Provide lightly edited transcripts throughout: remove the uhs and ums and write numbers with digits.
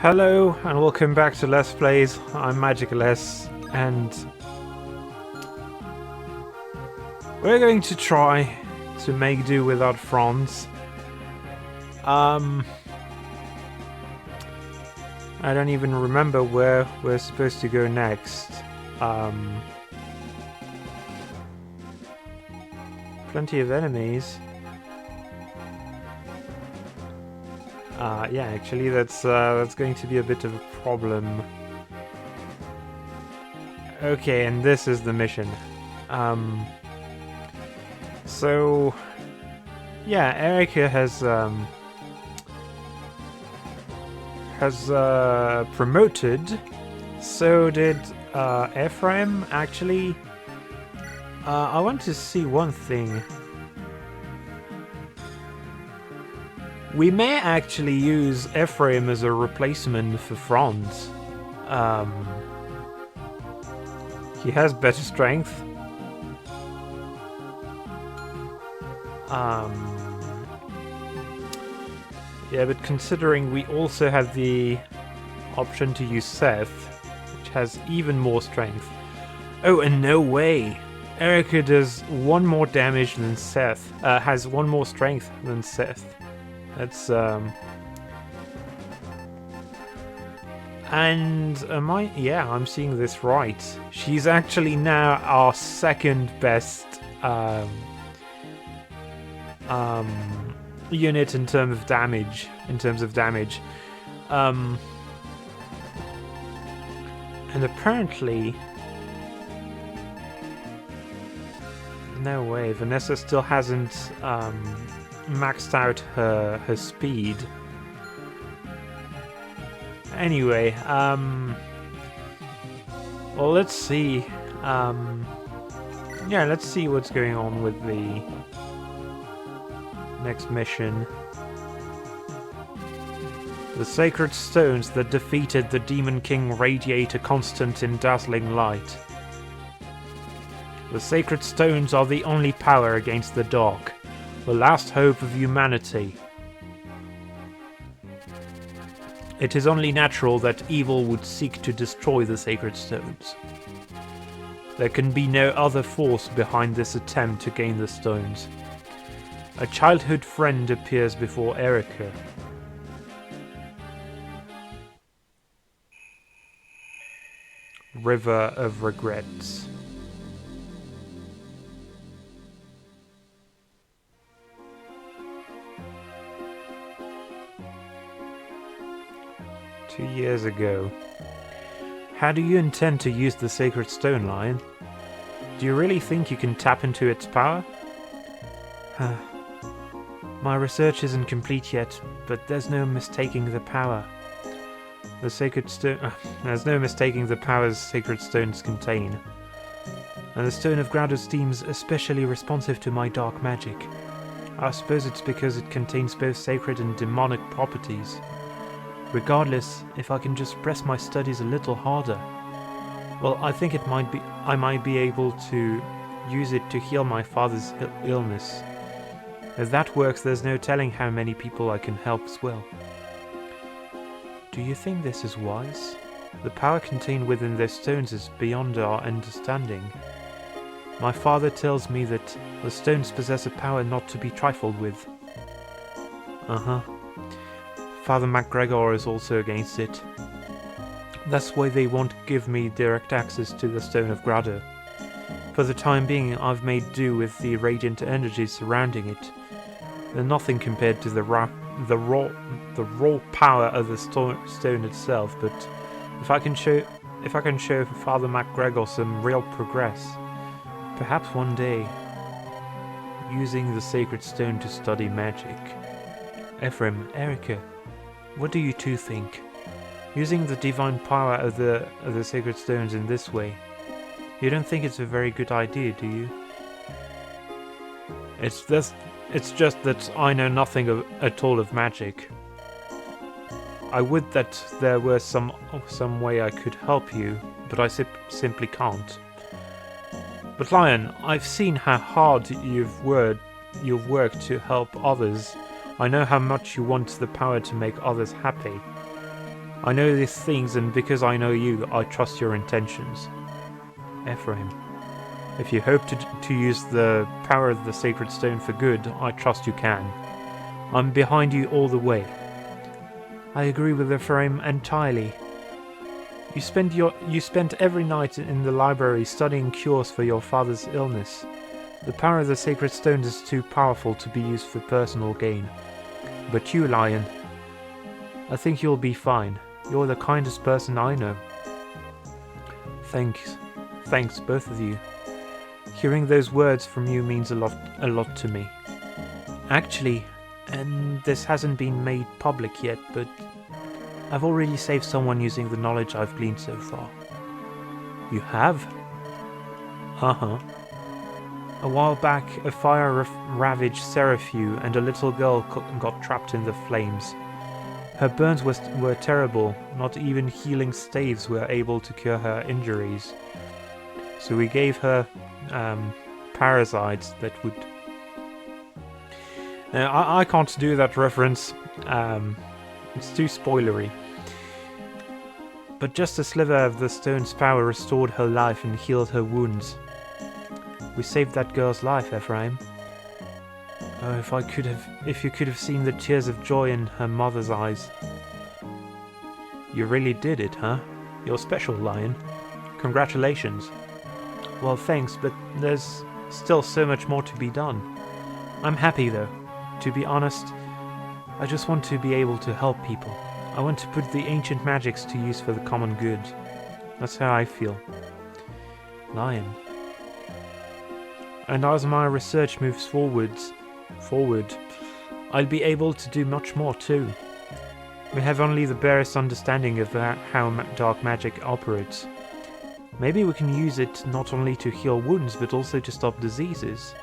Hello and welcome back to Let's Plays. I'm Magicaless and we're going to try to make do without Franz. I don't even remember where we're supposed to go next. Plenty of enemies. Yeah, actually that's going to be a bit of a problem. Okay, and this is the mission. So yeah, Erica has promoted. So did Ephraim. Actually, I want to see one thing. We may actually use Ephraim as a replacement for Franz. He has better strength. Yeah, but considering we also have the option to use Seth, which has even more strength. Oh, and no way! Erica does one more damage than Seth. Has one more strength than Seth. That's and am I? Yeah, I'm seeing this right. She's actually now our second best unit in terms of damage. And apparently, no way. Vanessa still hasn't maxed out her speed. Anyway, well, let's see. Yeah, let's see what's going on with the next mission. The sacred stones that defeated the Demon King radiate a constant and dazzling light. The sacred stones are the only power against the dark, the last hope of humanity. It is only natural that evil would seek to destroy the sacred stones. There can be no other force behind this attempt to gain the stones. A childhood friend appears before Erica. River of Regrets. Two years ago. How do you intend to use the Sacred Stone, Lion? Do you really think you can tap into its power? My research isn't complete yet, but there's no mistaking the power. The Sacred Stone... there's no mistaking the powers Sacred Stones contain. And the Stone of Grado seems especially responsive to my dark magic. I suppose it's because it contains both sacred and demonic properties. Regardless, if I can just press my studies a little harder, well, I think I might be able to use it to heal my father's illness. If that works, there's no telling how many people I can help as well. Do you think this is wise? The power contained within those stones is beyond our understanding. My father tells me that the stones possess a power not to be trifled with. Father MacGregor is also against it. That's why they won't give me direct access to the Stone of Grado. For the time being, I've made do with the radiant energies surrounding it. They're nothing compared to the raw power of the stone itself. But if I can show Father MacGregor some real progress, perhaps one day, using the sacred stone to study magic. Ephraim, Erica. What do you two think? Using the divine power of the sacred stones in this way, you don't think it's a very good idea, do you? It's just that I know nothing at all of magic. I would that there were some way I could help you, but I simply can't. But Lion, I've seen how hard you've worked to help others. I know how much you want the power to make others happy. I know these things, and because I know you, I trust your intentions. Ephraim, if you hope to use the power of the Sacred Stone for good, I trust you can. I'm behind you all the way. I agree with Ephraim entirely. You spent every night in the library studying cures for your father's illness. The power of the Sacred Stone is too powerful to be used for personal gain. But you, Lion, I think you'll be fine. You're the kindest person I know. Thanks, both of you. Hearing those words from you means a lot to me. Actually, and this hasn't been made public yet, but I've already saved someone using the knowledge I've gleaned so far. You have? Uh-huh. A while back, a fire ravaged Seraphiu and a little girl got trapped in the flames. Her burns were terrible, not even healing staves were able to cure her injuries. So we gave her parasites that would... Now, I can't do that reference, it's too spoilery. But just a sliver of the stone's power restored her life and healed her wounds. We saved that girl's life, Ephraim. Oh, if you could have seen the tears of joy in her mother's eyes. You really did it, huh? You're special, Lion. Congratulations. Well, thanks, but there's still so much more to be done. I'm happy, though. To be honest, I just want to be able to help people. I want to put the ancient magics to use for the common good. That's how I feel. Lion. And as my research moves forward, I'll be able to do much more too. We have only the barest understanding of how dark magic operates. Maybe we can use it not only to heal wounds, but also to stop diseases.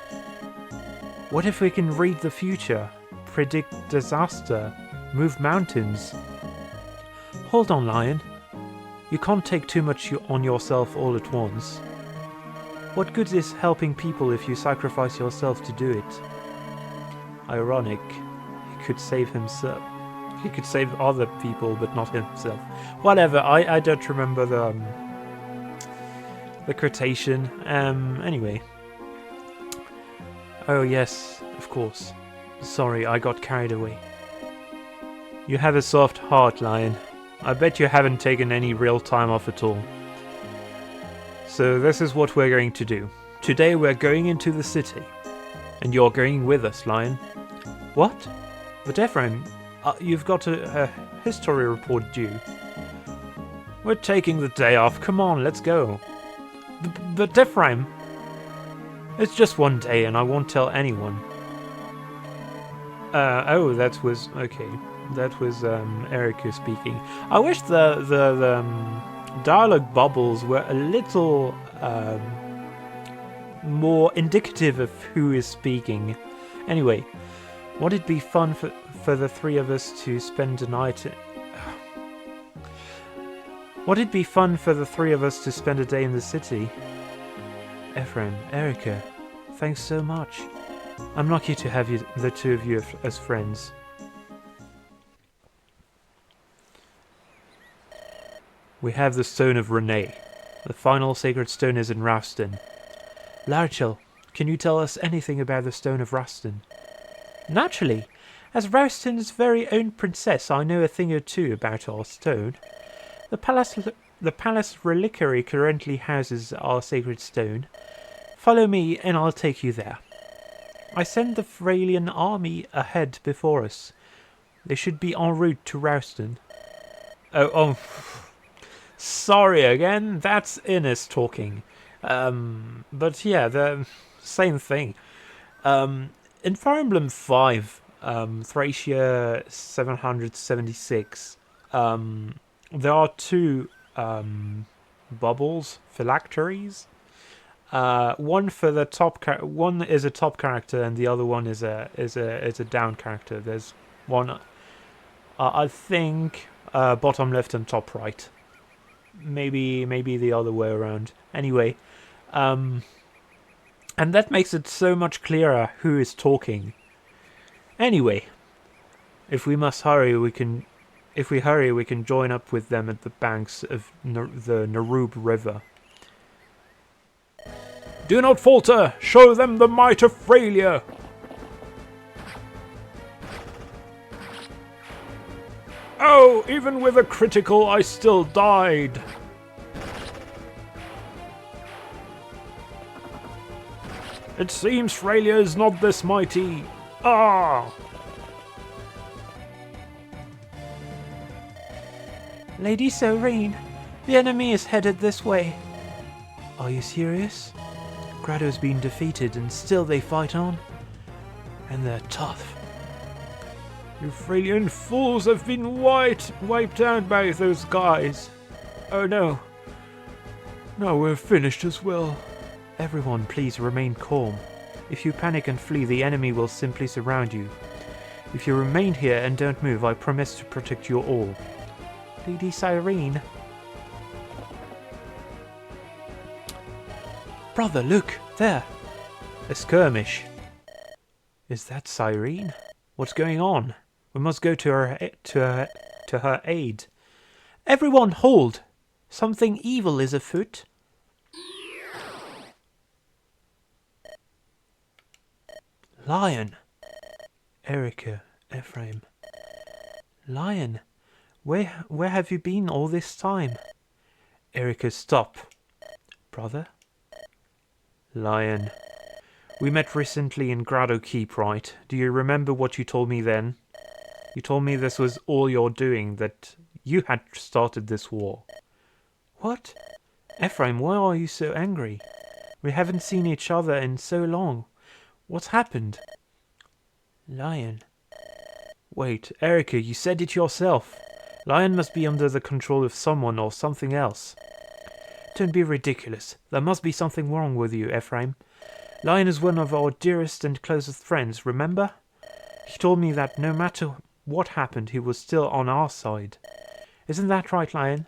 What if we can read the future, predict disaster, move mountains? Hold on, Lion. You can't take too much on yourself all at once. What good is helping people if you sacrifice yourself to do it? Ironic. He could save himself. He could save other people, but not himself. Whatever, I don't remember the quotation. Anyway. Oh yes, of course. Sorry, I got carried away. You have a soft heart, Lion. I bet you haven't taken any real time off at all. So this is what we're going to do. Today we're going into the city. And you're going with us, Lion. What? But Ephraim, you've got a history report due. We're taking the day off. Come on, let's go. But Ephraim, it's just one day and I won't tell anyone. Oh, that was... okay. That was Erica speaking. I wish the dialogue bubbles were a little more indicative of who is speaking. Anyway, would it be fun for the three of us to spend a night... Would it be fun for the three of us to spend a day in the city? Ephraim, Erica, thanks so much. I'm lucky to have you, the two of you as friends. We have the Stone of Renais. The final sacred stone is in Rouston. Larchel, can you tell us anything about the Stone of Rouston? Naturally. As Rouston's very own princess, I know a thing or two about our stone. The palace reliquary currently houses our sacred stone. Follow me and I'll take you there. I send the Fralian army ahead before us. They should be en route to Rouston. Oh. Sorry again, that's Innes talking. But yeah, the same thing. In Fire Emblem 5, Thracia 776, there are two bubbles, phylacteries. One for the top one is a top character, and the other one is a down character. There's one, I think, bottom left and top right. Maybe the other way around. Anyway, and that makes it so much clearer who is talking. Anyway, if we must hurry, we can If we hurry, we can join up with them at the banks of the Narub River. Do not falter! Show them the might of Frelia! Oh, even with a critical, I still died! It seems Frelia is not this mighty. Ah! Lady Serene, the enemy is headed this way. Are you serious? Grado's been defeated and still they fight on? And they're tough. You Freilian fools have been wiped out by those guys. Oh no. Now we're finished as well. Everyone, please remain calm. If you panic and flee, the enemy will simply surround you. If you remain here and don't move, I promise to protect you all. Lady Cyrene. Brother, look! There! A skirmish. Is that Cyrene? What's going on? We must go to her aid. Everyone hold! Something evil is afoot. Lion. Erica, Ephraim. Lion, where have you been all this time? Erica, stop. Brother? Lion. We met recently in Grado Keep, right? Do you remember what you told me then? You told me this was all your doing, that you had started this war. What? Ephraim, why are you so angry? We haven't seen each other in so long. What's happened? Lion. Wait, Erica, you said it yourself. Lion must be under the control of someone or something else. Don't be ridiculous. There must be something wrong with you, Ephraim. Lion is one of our dearest and closest friends, remember? He told me that no matter what happened, he was still on our side. Isn't that right, Lion?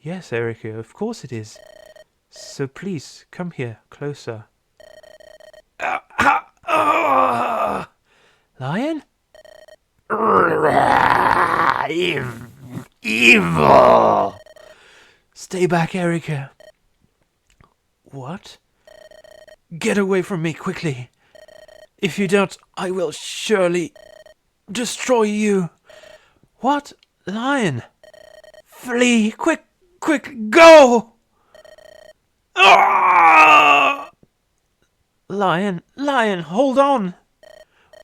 Yes, Erica, of course it is. So please, come here, closer. Lion? Evil! Stay back, Erica. What? Get away from me, quickly. If you don't, I will surely destroy you. What? Lion? Flee! Quick, go! Ah! Lion, hold on!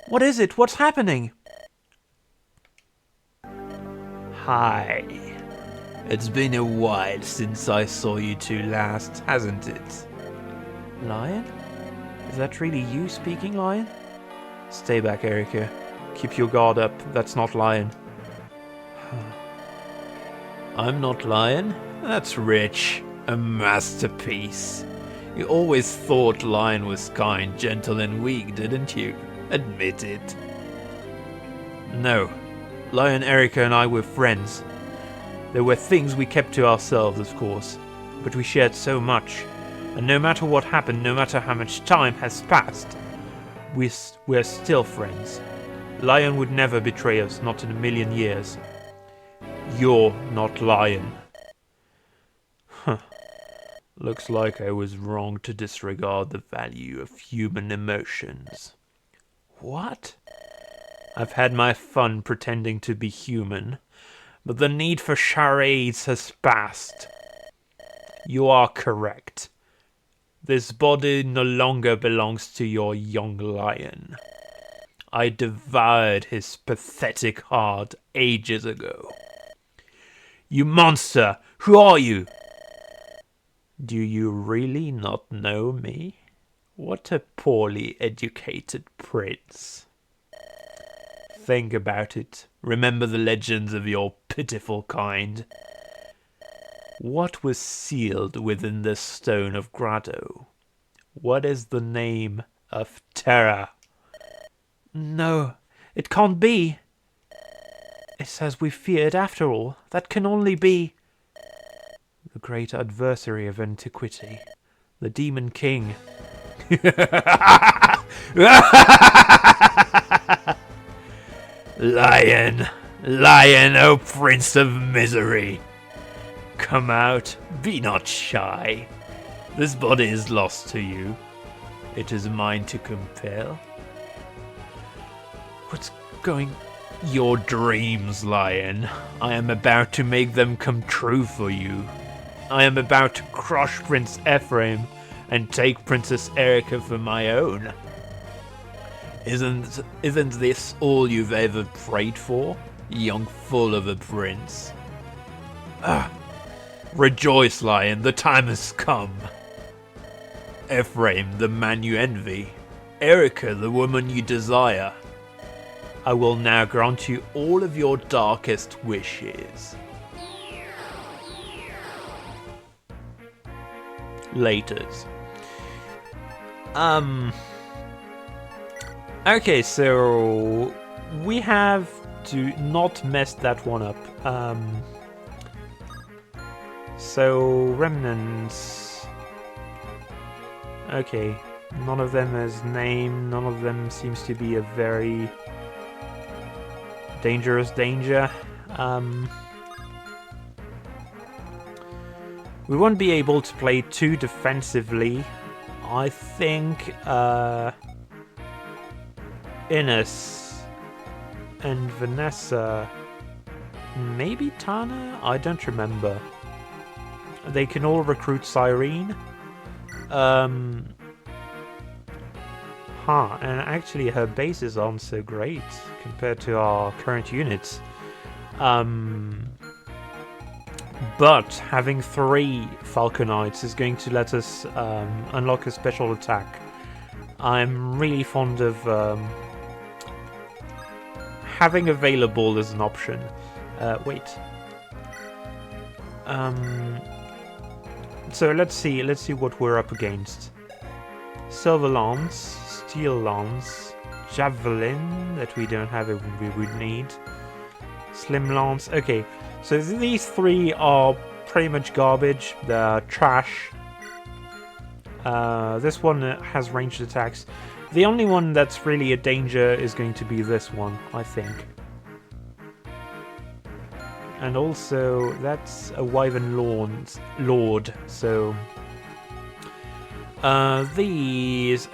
What is it? What's happening? Hi. It's been a while since I saw you two last, hasn't it? Lion? Is that really you speaking, Lion? Stay back, Erica. Keep your guard up. That's not Lion. I'm not Lion? That's rich. A masterpiece. You always thought Lion was kind, gentle and weak, didn't you? Admit it. No. Lion, Erica and I were friends. There were things we kept to ourselves, of course, but we shared so much. And no matter what happened, no matter how much time has passed, we're still friends. Lion would never betray us, not in a million years. You're not Lion. Huh. Looks like I was wrong to disregard the value of human emotions. What? I've had my fun pretending to be human, but the need for charades has passed. You are correct. This body no longer belongs to your young lion. I devoured his pathetic heart ages ago. You monster! Who are you? Do you really not know me? What a poorly educated prince. Think about it. Remember the legends of your pitiful kind. What was sealed within the stone of Grado? What is the name of terror? No, it can't be. It's as we feared after all. That can only be the great adversary of antiquity, the Demon King. Lion, Lion, O Prince of Misery! Come out, be not shy. This body is lost to you. It is mine to compel. What's going... Your dreams, Lion. I am about to make them come true for you. I am about to crush Prince Ephraim and take Princess Erica for my own. Isn't this all you've ever prayed for, young fool of a prince? Rejoice, Lion, the time has come. Ephraim, the man you envy. Erica, the woman you desire. I will now grant you all of your darkest wishes. Laters. Okay, so we have to not mess that one up. So remnants. Okay, none of them has name. None of them seems to be a very dangerous danger. We won't be able to play too defensively. I think Ines and Vanessa, maybe Tana? I don't remember. They can all recruit Cyrene. And actually her bases aren't so great compared to our current units. But having 3 Falconites is going to let us unlock a special attack. I'm really fond of having available as an option. Wait. So let's see what we're up against. Silver Lance, Steel Lance, Javelin that we don't have and we would need. Slim Lance. Okay, so these 3 are pretty much garbage. They're trash. This one has ranged attacks. The only one that's really a danger is going to be this one, I think. And also, that's a Wyvern Lord, so... these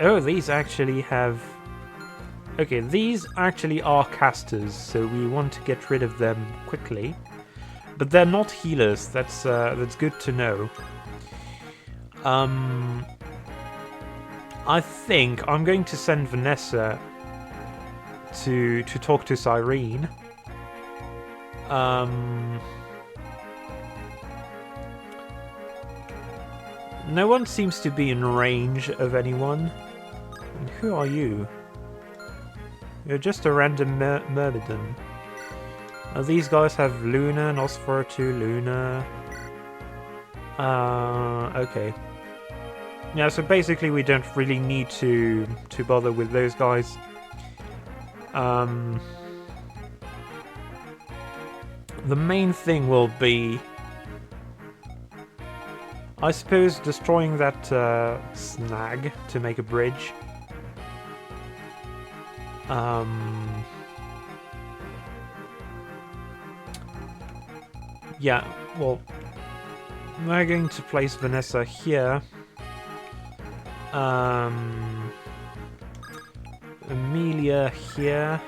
actually have... Okay, these actually are casters, so we want to get rid of them quickly. But they're not healers, that's good to know. I think I'm going to send Vanessa to talk to Cyrene. No one seems to be in range of anyone. And who are you? You're just a random Myrmidon. These guys have Luna, Nosferatu, Luna. Okay. Yeah, so basically we don't really need to bother with those guys. The main thing will be, I suppose, destroying that snag to make a bridge. Yeah, well, we're going to place Vanessa here. Amelia here.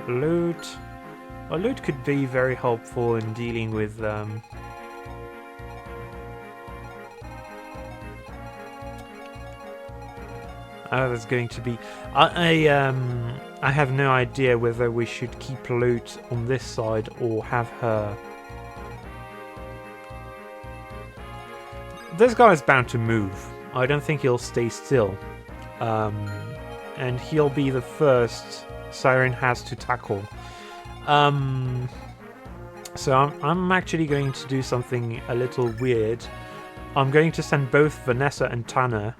Loot. Well, loot could be very helpful in dealing with there's going to be... I have no idea whether we should keep loot on this side or have her... This guy is bound to move. I don't think he'll stay still. And he'll be the first Siren has to tackle. So I'm actually going to do something a little weird. I'm going to send both Vanessa and Tanner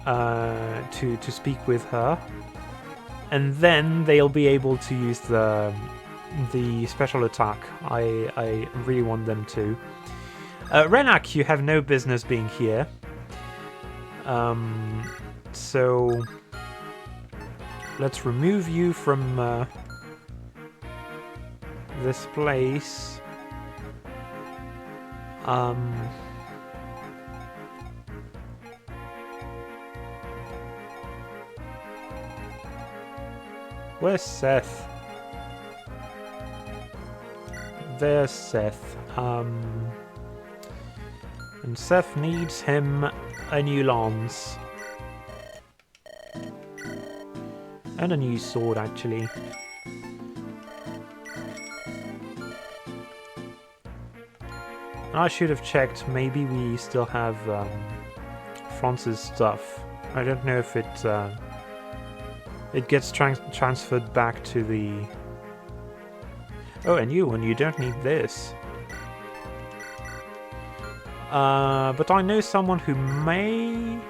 to speak with her, and then they'll be able to use the special attack. I really want them to. Renais, you have no business being here. So let's remove you from this place. Where's Seth? There's Seth. And Seth needs him a new lance. And a new sword, actually. I should have checked. Maybe we still have France's stuff. I don't know if it gets transferred back to the... Oh, and you don't need this. But I know someone who may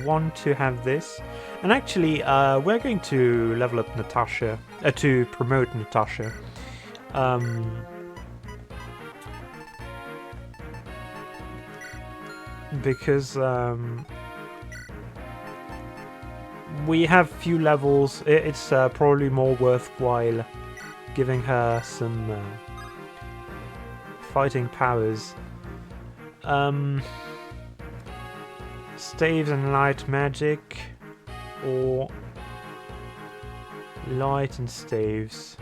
want to have this. And actually, we're going to level up Natasha, to promote Natasha. Because we have few levels. It's probably more worthwhile giving her some fighting powers. Staves and light magic, or light and staves.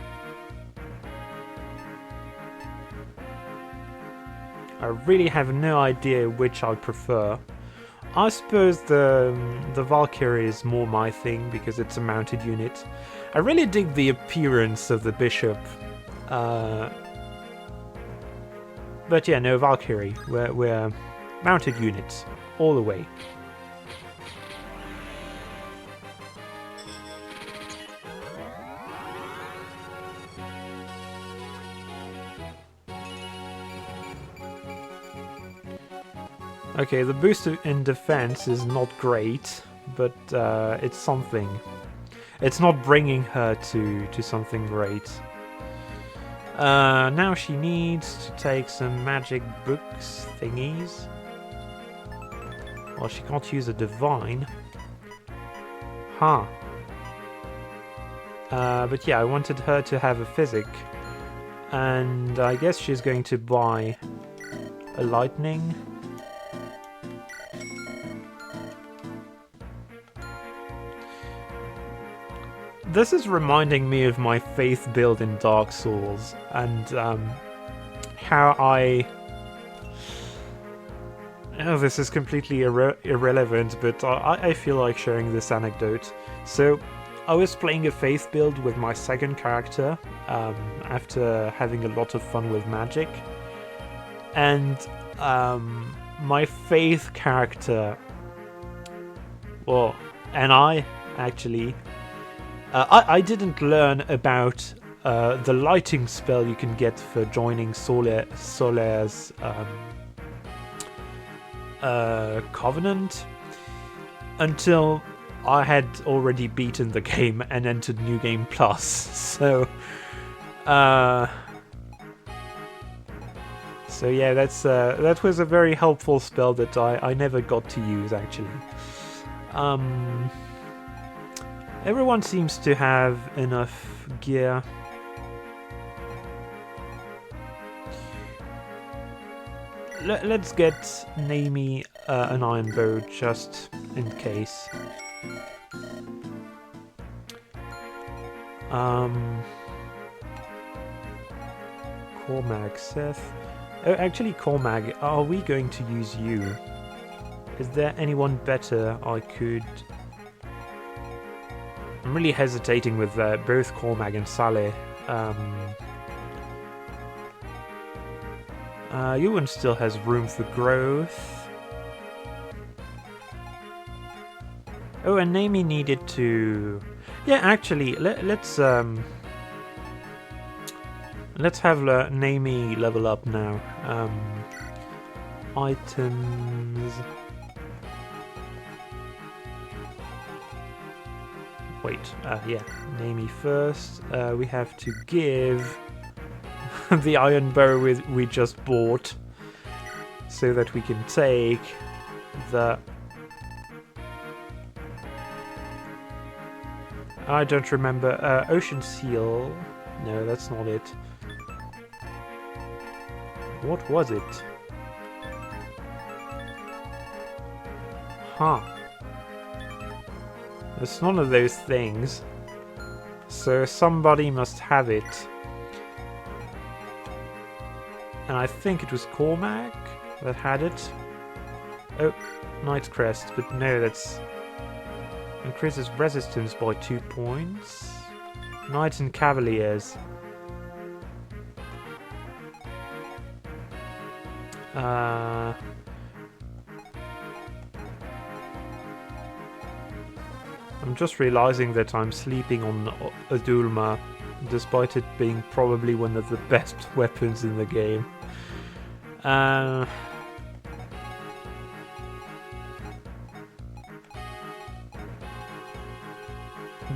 I really have no idea which I prefer. I suppose the Valkyrie is more my thing because it's a mounted unit. I really dig the appearance of the bishop. But yeah, no, Valkyrie. We're mounted units all the way. Okay, the boost in defense is not great, but it's something. It's not bringing her to something great. Now she needs to take some magic books thingies. Well, she can't use a divine. Huh. But yeah, I wanted her to have a physic. And I guess she's going to buy a lightning. This is reminding me of my faith build in Dark Souls, and how I... Oh, this is completely irrelevant, but I feel like sharing this anecdote. So, I was playing a faith build with my second character, after having a lot of fun with magic, and my faith character... Well, and I, actually... I didn't learn about the lighting spell you can get for joining Solaire's Covenant until I had already beaten the game and entered New Game Plus. So yeah, that was a very helpful spell that I never got to use, actually. Everyone seems to have enough gear. Let's get Naomi an iron bow just in case. Cormag, Seth. Oh, actually, Cormag, are we going to use you? Is there anyone better I could... I'm really hesitating with both Cormag and Saleh. Ewan still has room for growth. Oh, and Naomi needed to... Yeah, actually, let's have Naomi level up now. Items... Wait, yeah, Naomi first. We have to give the iron bow we just bought so that we can take the... I don't remember. Ocean Seal. No, that's not it. What was it? Huh. It's none of those things. So somebody must have it. And I think it was Cormac that had it. Oh, Knight's Crest, but no, that's... increases resistance by 2 points. Knights and Cavaliers. I'm just realizing that I'm sleeping on Adulma, despite it being probably one of the best weapons in the game.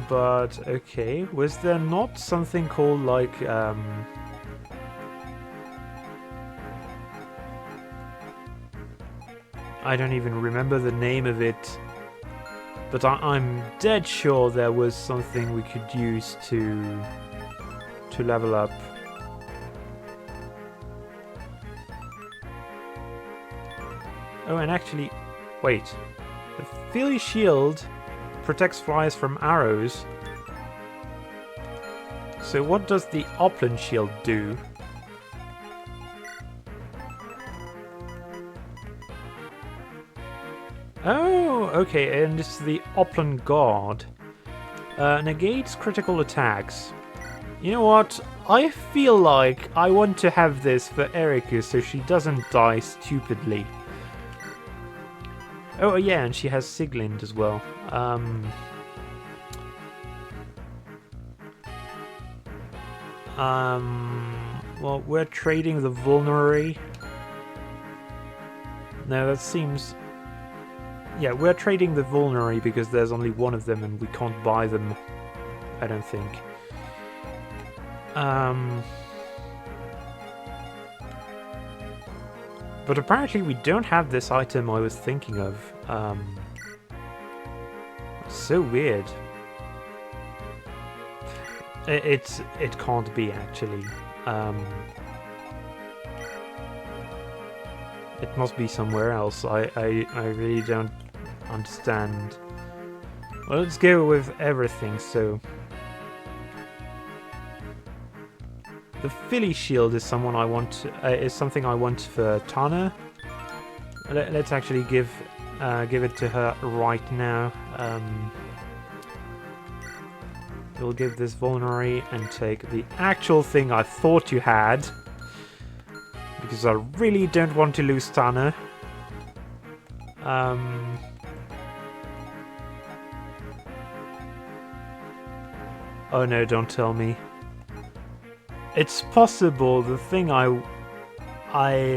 But, okay, was there not something called, like, I don't even remember the name of it, but I'm dead sure there was something we could use to level up. Oh, and actually, wait. The Philly Shield protects flyers from arrows. So what does the Upland Shield do? Oh, okay, and it's the Upland Guard. Negates critical attacks. You know what? I feel like I want to have this for Erica so she doesn't die stupidly. Oh, yeah, and she has Siglind as well. Well, we're trading the Vulnerary. No, that seems... Yeah, we're trading the Vulnerary because there's only one of them and we can't buy them, I don't think. But apparently we don't have this item I was thinking of. So weird. It can't be, actually. It must be somewhere else. I really don't understand. Well, let's go with everything, so... The Philly Shield is something I want for Tana. Let's actually give it to her right now. We'll give this Vulnerary and take the actual thing I thought you had, because I really don't want to lose Tana. Oh no! Don't tell me. It's possible the thing I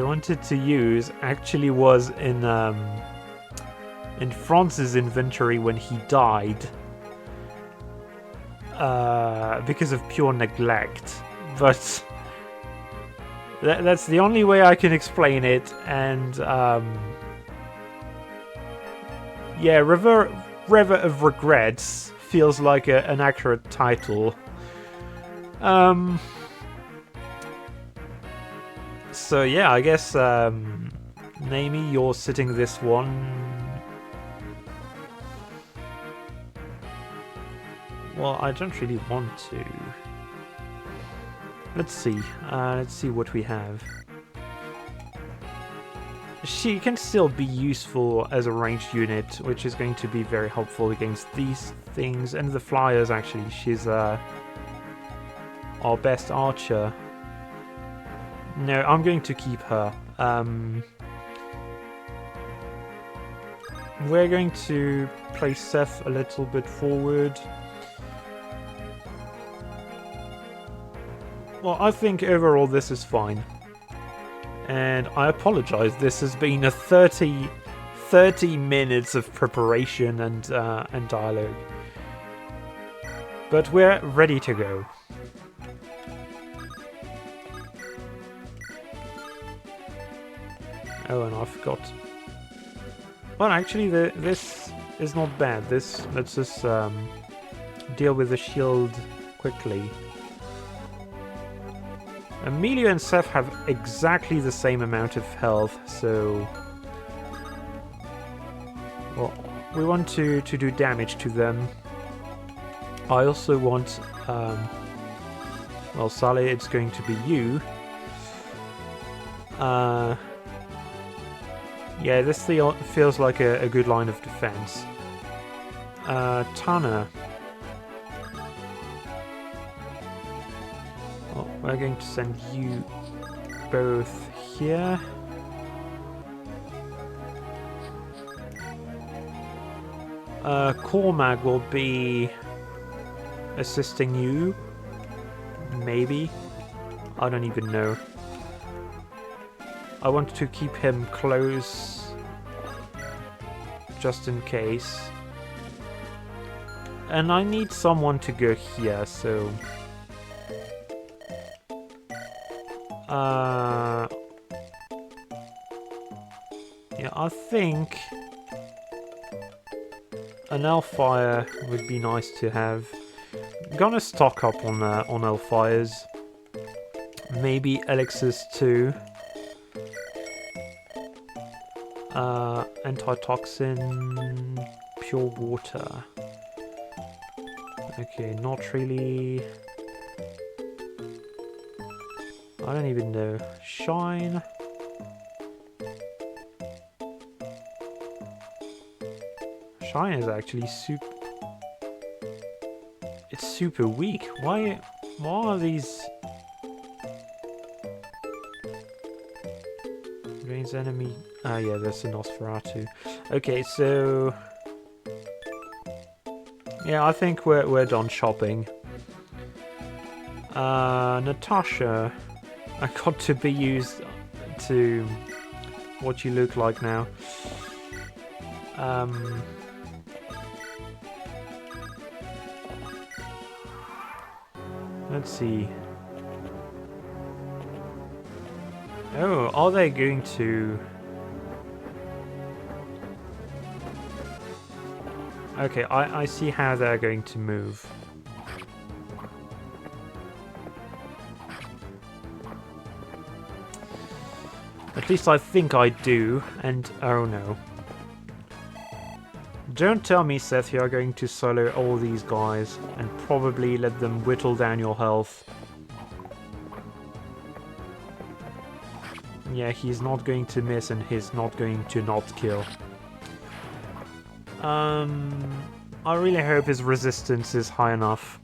wanted to use actually was in Franz's inventory when he died, because of pure neglect. But that's the only way I can explain it. And yeah, River of Regrets feels like an accurate title. So yeah, I guess, Naomi, you're sitting this one. Well, I don't really want to. Let's see what we have. She can still be useful as a ranged unit, which is going to be very helpful against these things, and the flyers actually. She's our best archer. No, I'm going to keep her. We're going to place Seth a little bit forward. Well, I think overall this is fine. And I apologize, this has been a 30 minutes of preparation and dialogue. But we're ready to go. Oh, and I forgot. Well, actually, this is not bad. Let's just deal with the shield quickly. Emilio and Seth have exactly the same amount of health, so... Well, we want to do damage to them. I also want... well, Sally, it's going to be you. Yeah, this feels like a good line of defense. Tana. Well, we're going to send you both here. Cormac will be assisting you. Maybe. I don't even know. I want to keep him close, just in case. And I need someone to go here, so... yeah, I think an Hellfire would be nice to have. I'm gonna stock up on Hellfires. Maybe elixirs too. Antitoxin, pure water. Okay, not really. I don't even know. Shine. Shine is actually super... It's super weak. Why are these... Drains enemy... Ah yeah, there's a Nosferatu. Okay, so... Yeah, I think we're done shopping. Natasha... I got to be used to what you look like now. Let's see. Oh, are they going to... Okay, I see how they're going to move. At least I think I do, and oh no. Don't tell me, Seth, you're going to solo all these guys and probably let them whittle down your health. Yeah, he's not going to miss and he's not going to not kill. I really hope his resistance is high enough.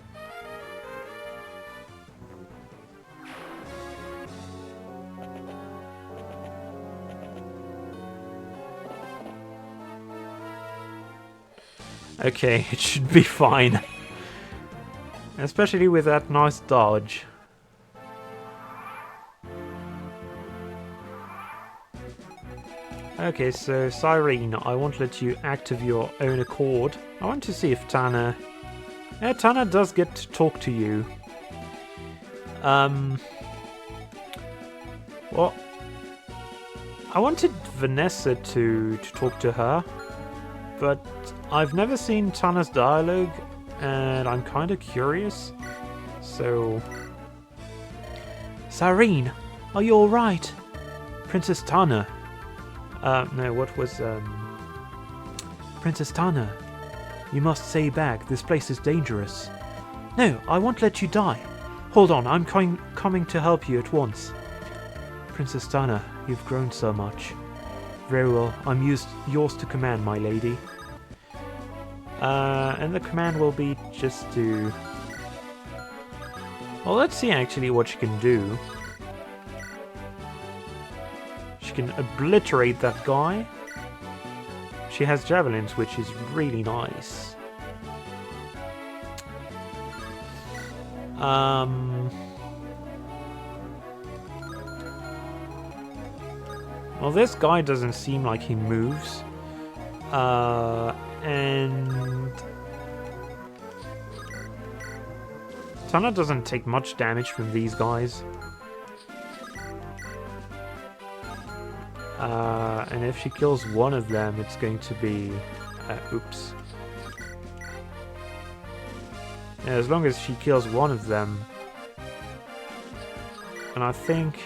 Okay, it should be fine. Especially with that nice dodge. Okay, so Cyrene, I won't let you act of your own accord. I want to see if Tana... Yeah, Tana does get to talk to you. Well... I wanted Vanessa to talk to her. But I've never seen Tana's dialogue, and I'm kind of curious. So... Cyrene, are you alright? Princess Tana. No, what was, Princess Tana, you must stay back. This place is dangerous. No, I won't let you die. Hold on, I'm coming to help you at once. Princess Tana, you've grown so much. Very well, I'm yours to command, my lady. And the command will be just to... Well, let's see actually what she can do. She can obliterate that guy. She has javelins, which is really nice. Well, this guy doesn't seem like he moves. And... Tana doesn't take much damage from these guys. And if she kills one of them, it's going to be... oops. Yeah, as long as she kills one of them... And I think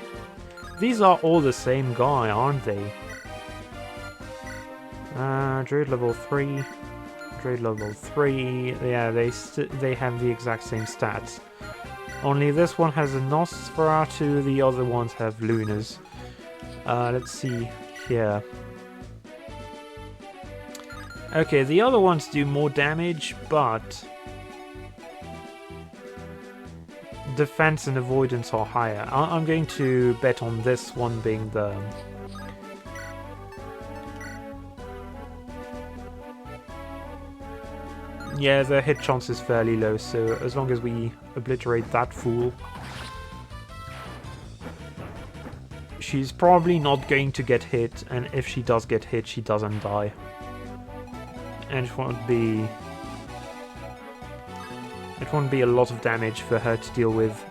these are all the same guy, aren't they? Druid level 3. Druid level 3. Yeah, they have the exact same stats. Only this one has a Nosferatu, the other ones have Lunas. Let's see here. Okay, the other ones do more damage, but defense and avoidance are higher. I'm going to bet on this one being the... Yeah, the hit chance is fairly low, so as long as we obliterate that fool, she's probably not going to get hit, and if she does get hit, she doesn't die. And it won't be a lot of damage for her to deal with.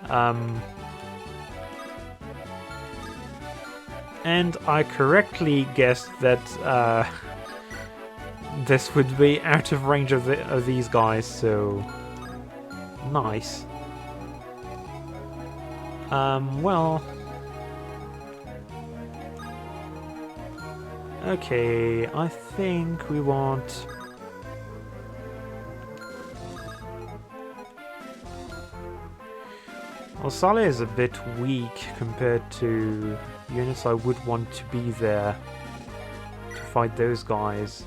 And I correctly guessed that this would be out of range of these guys, so nice. Well, okay, I think we want... Well, Saleh is a bit weak compared to units I would want to be there to fight those guys.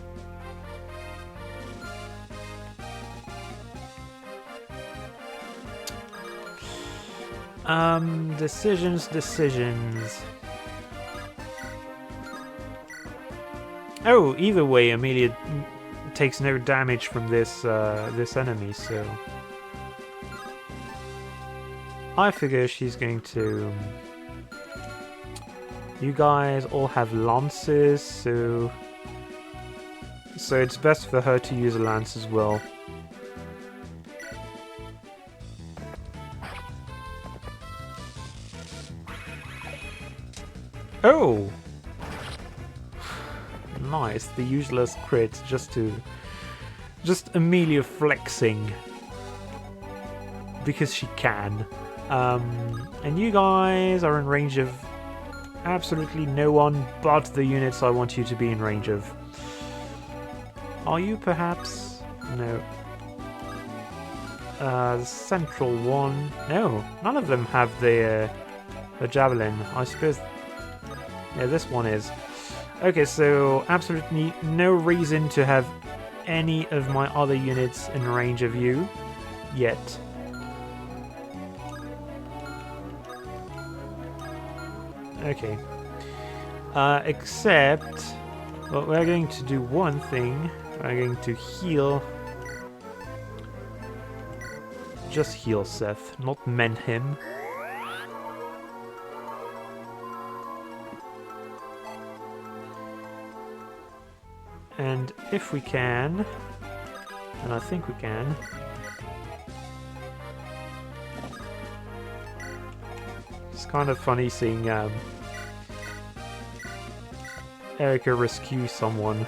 Decisions. Oh, either way, Amelia takes no damage from this enemy, so I figure she's going to... You guys all have lances, so it's best for her to use a lance as well. Oh! Nice, the useless crit, just Amelia flexing. Because she can. And you guys are in range of absolutely no one but the units I want you to be in range of. Are you perhaps? No. The central one. No, none of them have the javelin. I suppose. Yeah, this one is. Okay, so absolutely no reason to have any of my other units in range of you yet. Okay. Except, well, we're going to do one thing. We're going to heal. Just heal Seth, not mend him. And if we can, and I think we can, it's kind of funny seeing Erica rescue someone.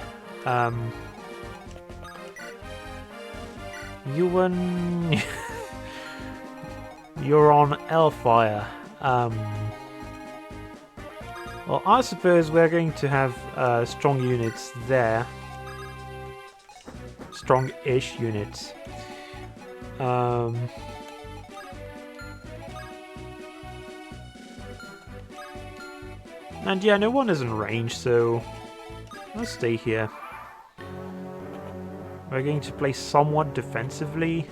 Ewan, you're on Hellfire. Well, I suppose we're going to have strong units there. Strong-ish units. And yeah, no one is in range, so let's stay here. We're going to play somewhat defensively.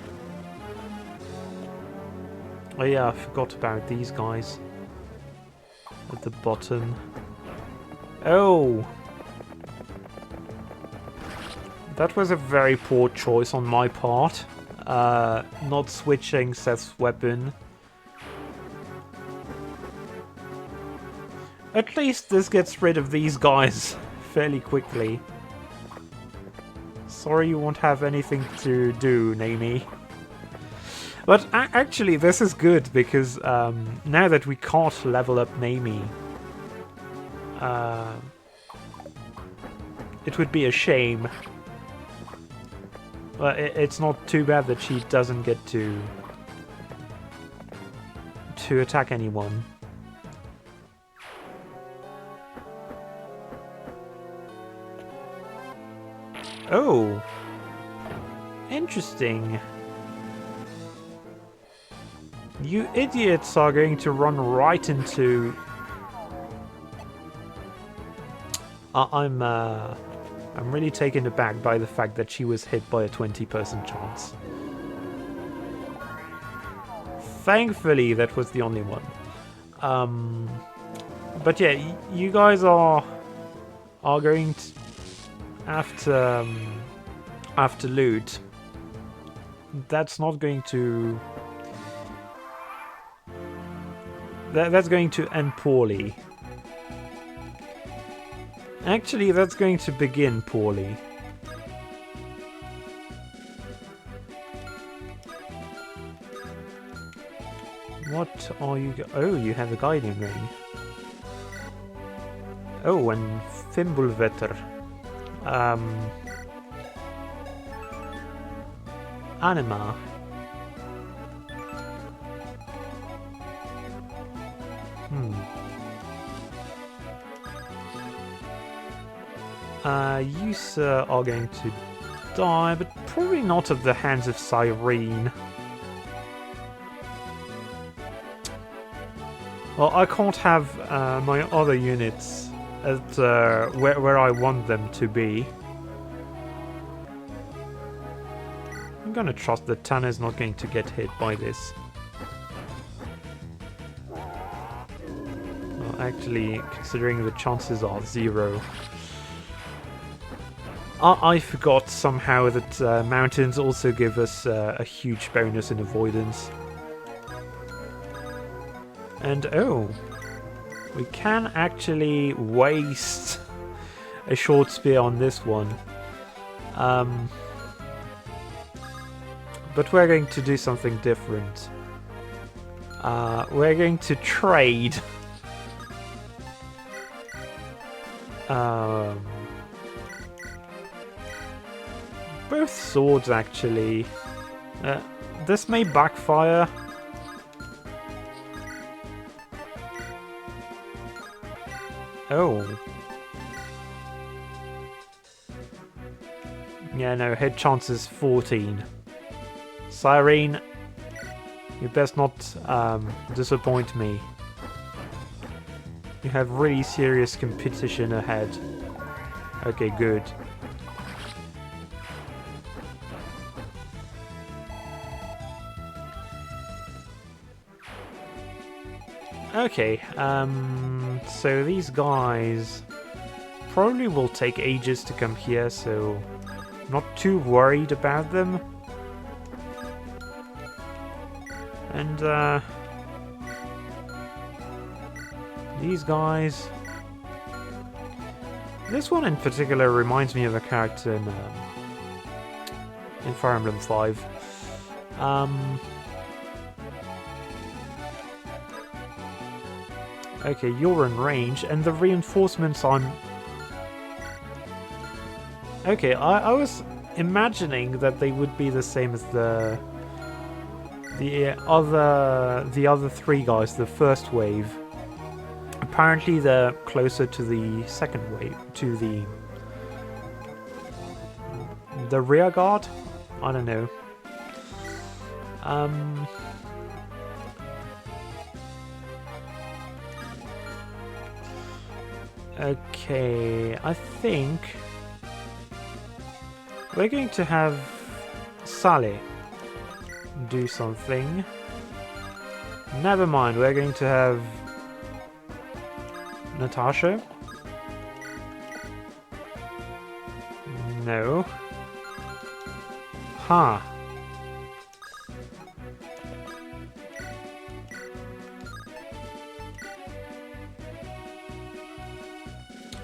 Oh yeah, I forgot about these guys at the bottom. Oh! That was a very poor choice on my part. Not switching Seth's weapon. At least this gets rid of these guys fairly quickly. Sorry you won't have anything to do, Naomi. But actually this is good because now that we can't level up Naomi, it would be a shame. But it's not too bad that she doesn't get to attack anyone. Oh! Interesting. You idiots are going to run right into... I'm really taken aback by the fact that she was hit by a 20% chance. Thankfully, that was the only one. But yeah, you guys are going to have to loot. That's not going to... That's going to end poorly. Actually, that's going to begin poorly. What are you... Oh, you have a guiding ring. Oh, and Fimbulvetter. Anima. You, sir, are going to die, but probably not at the hands of Cyrene. Well, I can't have my other units at where I want them to be. I'm gonna trust that Tana is not going to get hit by this. Well, actually, considering the chances are 0. I forgot somehow that mountains also give us a huge bonus in avoidance. And oh, we can actually waste a short spear on this one. But we're going to do something different. We're going to trade. Both swords, actually. This may backfire. Oh. Yeah, no, hit chance is 14. Cyrene, you best not disappoint me. You have really serious competition ahead. Okay, good. Okay, so these guys probably will take ages to come here, so I'm not too worried about them. And these guys... This one in particular reminds me of a character in Fire Emblem 5. Okay, you're in range, and the reinforcements I'm... Okay, I was imagining that they would be the same as the other 3 guys, the first wave. Apparently they're closer to the second wave, to the rear guard? I don't know. Okay, I think we're going to have Sally do something. Never mind, we're going to have Natasha. No. Huh.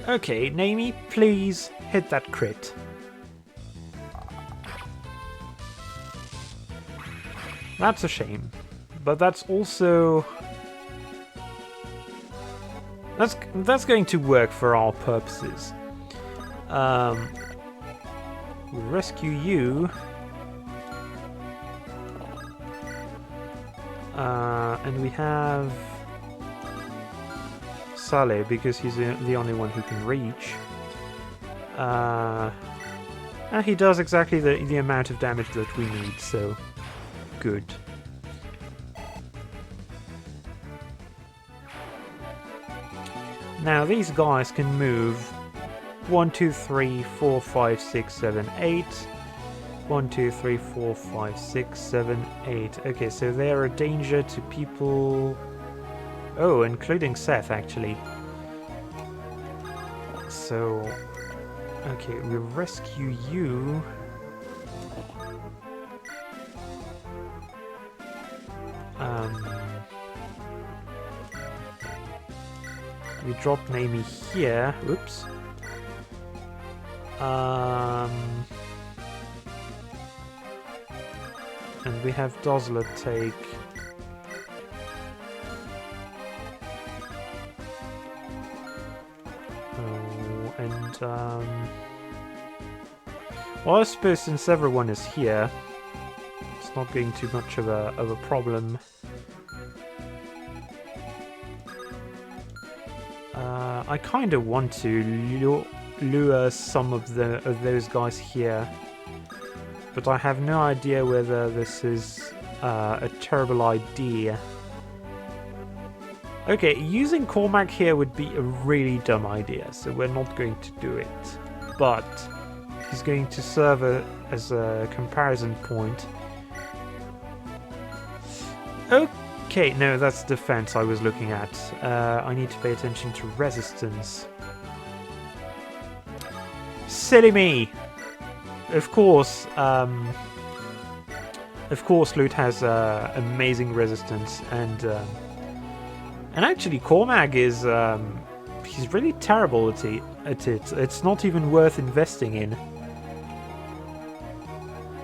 Okay, Naomi, please hit that crit. That's a shame. But that's also... That's going to work for our purposes. We'll rescue you. And we have... Saleh, because he's the only one who can reach. He does exactly the amount of damage that we need, so good. Now these guys can move 1, 2, 3, 4, 5, 6, 7, 8. 1, 2, 3, 4, 5, 6, 7, 8. Okay, so they are a danger to people... Oh, including Seth, actually. So... Okay, we rescue you. We drop Naomi here. Oops. And we have Dazzler take... Oh, and well, I suppose since everyone is here, it's not going too much of a problem. I kind of want to lure some of those guys here, but I have no idea whether this is a terrible idea. Okay, using Cormac here would be a really dumb idea, so we're not going to do it. But he's going to serve as a comparison point. Okay, no, that's defense I was looking at. I need to pay attention to resistance. Silly me! Of course, Loot has amazing resistance, and actually Cormac is he's really terrible at it. It's not even worth investing in.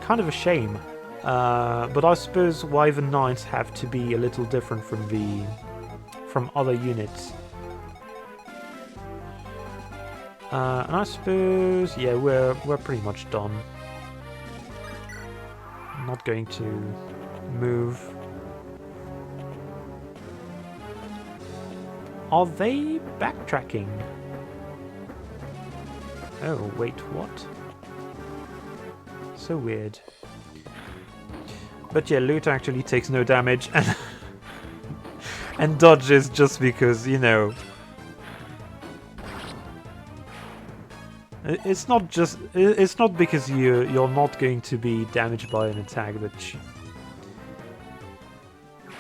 Kind of a shame. But I suppose Wyvern Knights have to be a little different from other units. And I suppose, yeah, we're pretty much done. I'm not going to move. Are they backtracking? Oh, wait, what? So weird. But yeah, Loot actually takes no damage and and dodges just because, you know. It's not because you're not going to be damaged by an attack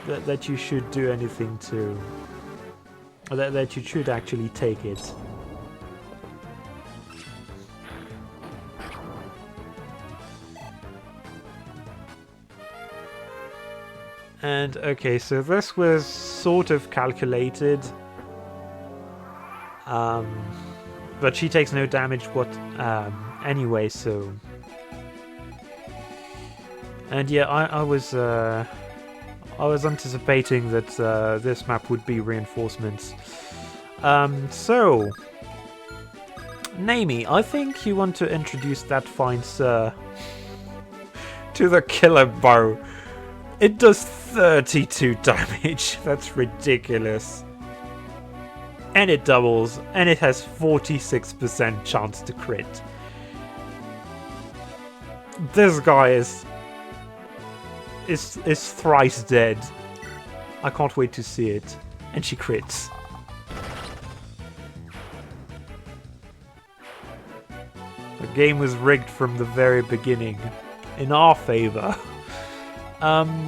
that you should do anything to, or that you should actually take it. And okay, so this was sort of calculated, but she takes no damage anyway. So, and yeah, I was anticipating that this map would be reinforcements. So, Naomi, I think you want to introduce that fine sir to the killer bow. It does 32 damage. That's ridiculous. And it doubles, and it has 46% chance to crit. This guy is thrice dead. I can't wait to see it. And she crits. The game was rigged from the very beginning in our favor.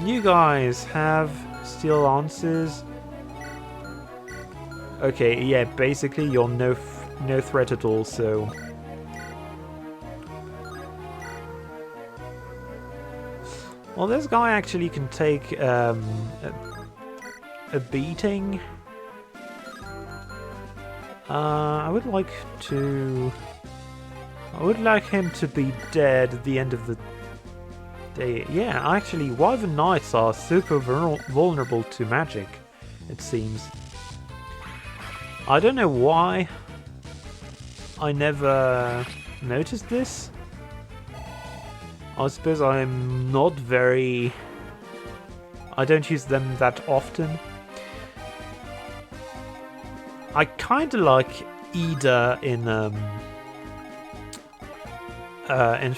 You guys have steel lances. Okay, yeah, basically you're no threat at all, so... Well, this guy actually can take a beating. I would like him to be dead at the end of the day. Yeah, actually, Wyvern Knights are super vulnerable to magic, it seems. I don't know why I never noticed this. I suppose I'm not very... I don't use them that often. I kinda like Ida in in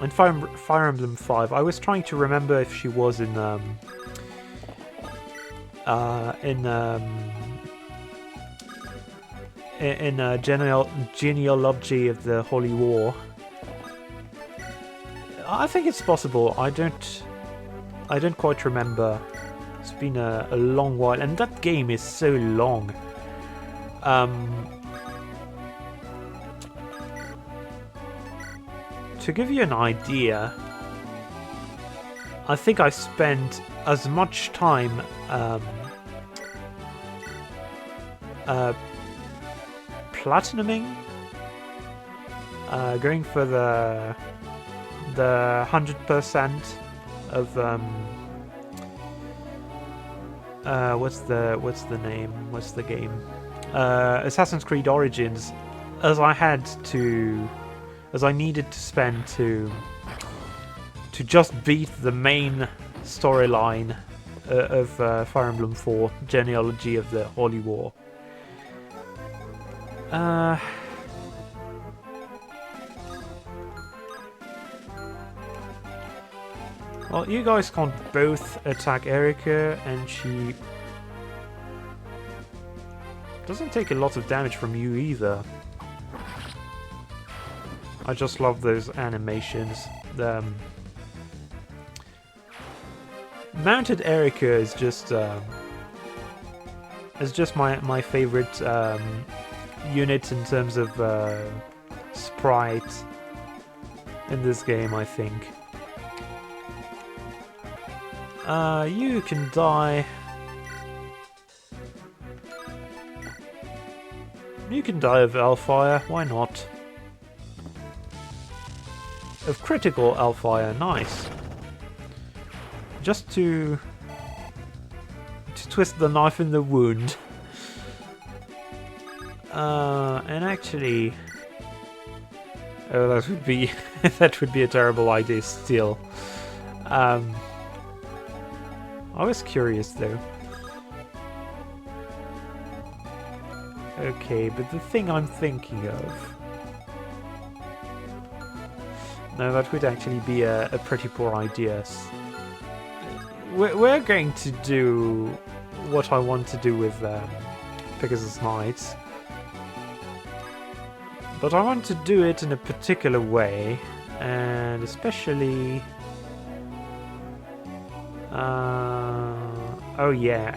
Fire Emblem 5. I was trying to remember if she was in genealogy of the Holy War. I think it's possible. I don't quite remember. It's been a long while, and that game is so long. To give you an idea, I think I spent as much time platinuming, going for the 100% of what's the name? What's the game? Assassin's Creed Origins, as I needed to spend to just beat the main storyline of Fire Emblem 4, Genealogy of the Holy War. Well, you guys can't both attack Erika, and she doesn't take a lot of damage from you either. I just love those animations. The mounted Erika is just my favorite unit in terms of sprite in this game, I think. You can die. You can die of Hellfire, why not? Of critical Hellfire, nice. Just to twist the knife in the wound. And actually, oh, that would be that would be a terrible idea still. I was curious though. Okay, but the thing I'm thinking of... No, that would actually be a pretty poor idea. We're going to do what I want to do with Pegasus Knights. But I want to do it in a particular way, and especially... oh yeah,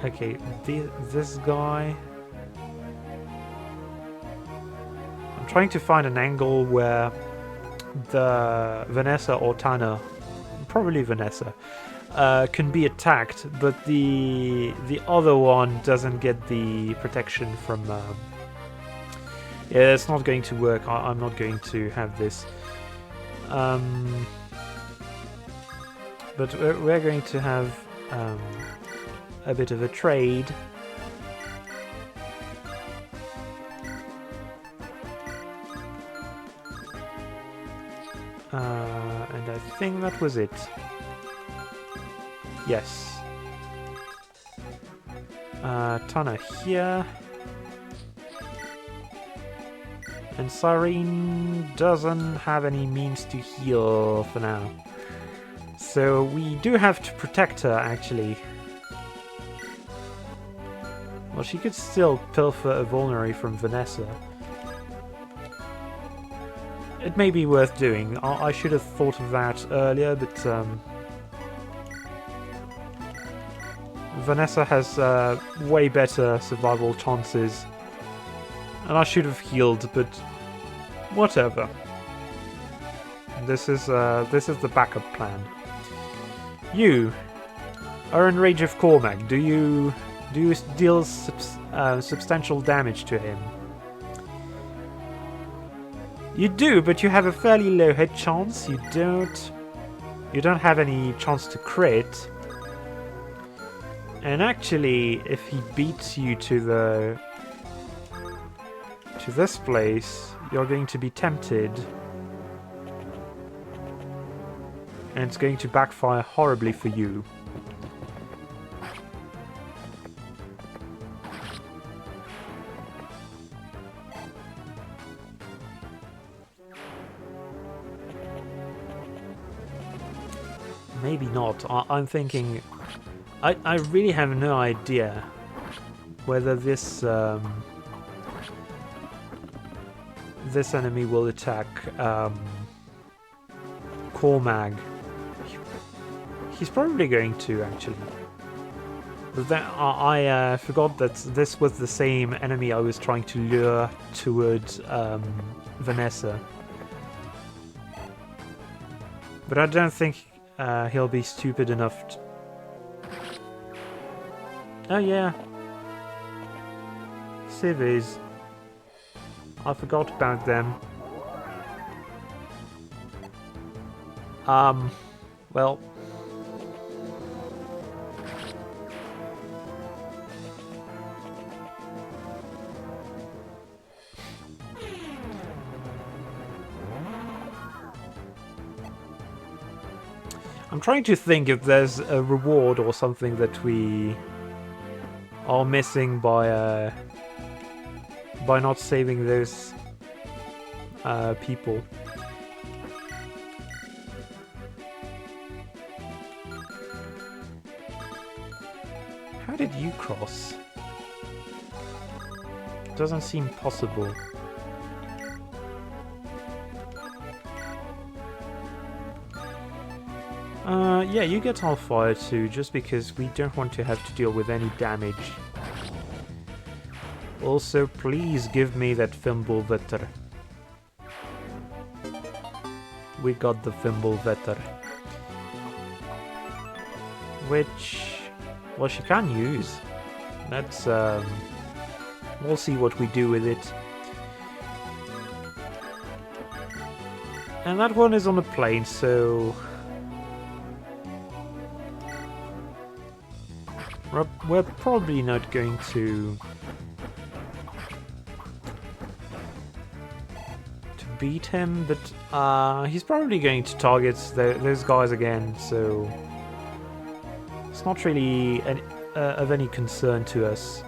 okay, this guy... I'm trying to find an angle where the Vanessa or Tana, probably Vanessa, can be attacked, but the other one doesn't get the protection from... yeah, it's not going to work. I'm not going to have this. But we're going to have a bit of a trade. And I think that was it. Yes. Tana here. And Cyrene doesn't have any means to heal for now. So we do have to protect her, actually. Well, she could still pilfer a vulnerary from Vanessa. It may be worth doing. I should have thought of that earlier, but Vanessa has way better survival chances. And I should have healed, but whatever. This is the backup plan. You are in Rage of Cormac. Do you deal substantial damage to him? You do, but you have a fairly low hit chance. You don't have any chance to crit. And actually, if he beats you to this place, you're going to be tempted. And it's going to backfire horribly for you. maybe not. I'm thinking... I really have no idea whether this this enemy will attack Cormag. He's probably going to, actually. But then I forgot that this was the same enemy I was trying to lure towards Vanessa. But I don't think he'll be stupid enough to... Oh yeah. Civvies. I forgot about them. Well... I'm trying to think if there's a reward or something that we are missing by not saving those people. How did you cross? Doesn't seem possible. Yeah, you get on fire too, just because we don't want to have to deal with any damage. Also, please give me that Thimble Vetter. We got the Thimble Vetter. Which... well, she can use. That's, we'll see what we do with it. And that one is on a plane, so... we're probably not going to beat him, but he's probably going to target those guys again, so it's not really of any concern to us.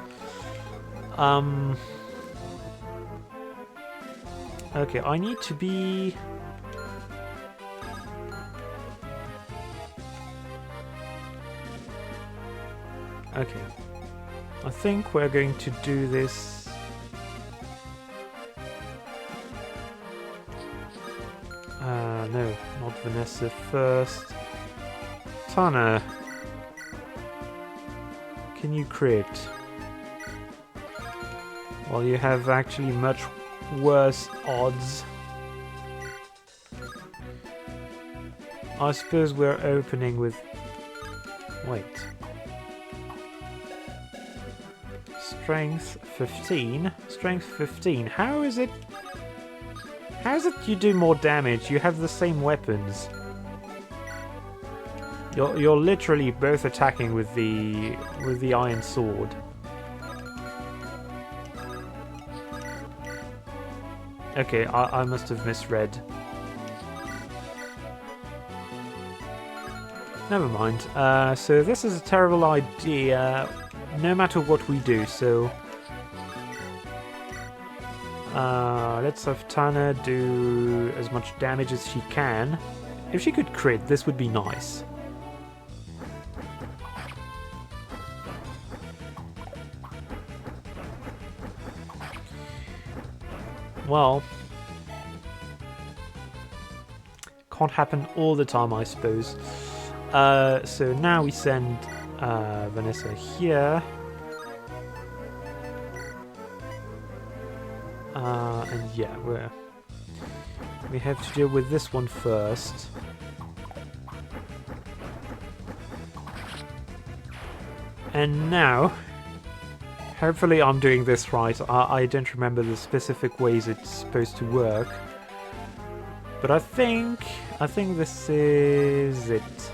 Okay, I need to be... Okay, I think we're going to do this... no, not Vanessa first. Tana, can you crit? Well, you have actually much worse odds. I suppose we're opening with... wait. Strength 15. Strength 15. How is it you do more damage? You have the same weapons. You're literally both attacking with the iron sword. Okay, I must have misread. Never mind. So this is a terrible idea. No matter what we do, so let's have Tana do as much damage as she can. If she could crit, this would be nice. Well, can't happen all the time, I suppose. So now we send Vanessa here. And yeah, we have to deal with this one first. And now, hopefully I'm doing this right. I don't remember the specific ways it's supposed to work. But I think this is it.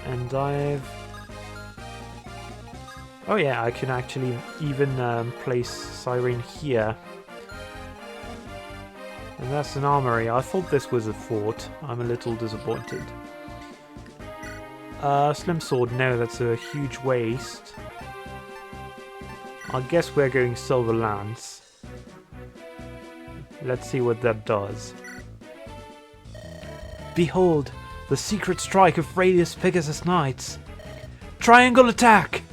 And I've... oh yeah, I can actually even place Siren here. And that's an armory. I thought this was a fort. I'm a little disappointed. Slim sword, no, that's a huge waste. I guess we're going Silver Lance. Let's see what that does. Behold, the secret strike of Radius Pegasus Knights. Triangle attack!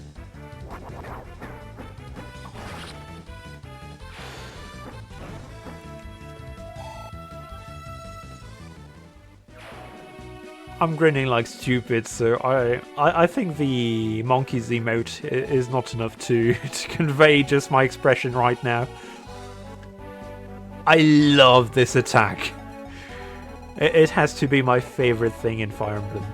I'm grinning like stupid, so I think the monkey's emote is not enough to convey just my expression right now. I love this attack. It has to be my favorite thing in Fire Emblem.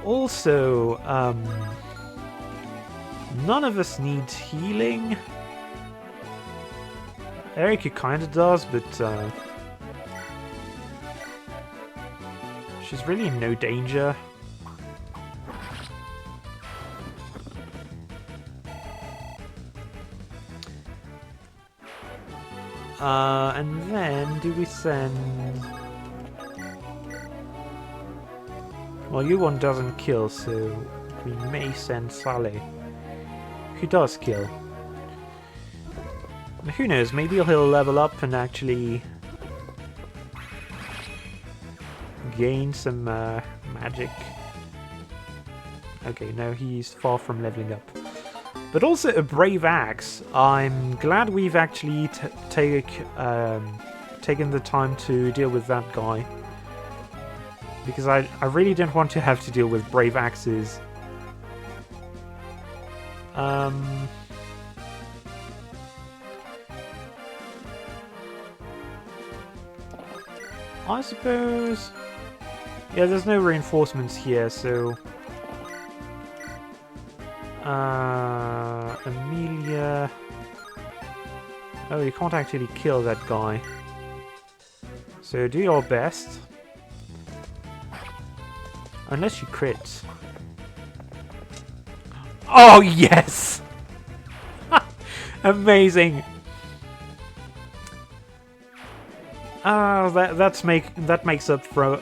Also, none of us need healing. Erika kinda does, but she's really in no danger. And then do we send... Well, U1 doesn't kill, so we may send Sally, who does kill. Who knows, maybe he'll level up and actually gain some magic. Okay, no, he's far from leveling up. But also a brave axe. I'm glad we've actually taken the time to deal with that guy. Because I really don't want to have to deal with brave axes. I suppose... Yeah, there's no reinforcements here, so... Amelia... Oh, you can't actually kill that guy. So do your best. Unless you crit. Oh, yes! Amazing! That makes up for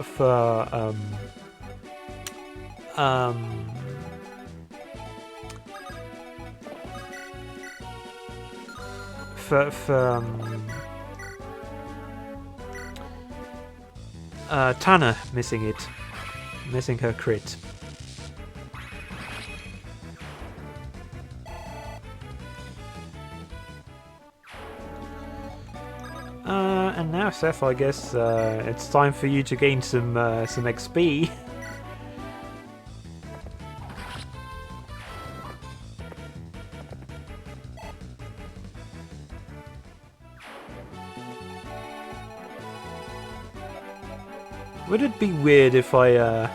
Tana missing her crit. And now, Seth, I guess it's time for you to gain some XP. Would it be weird if I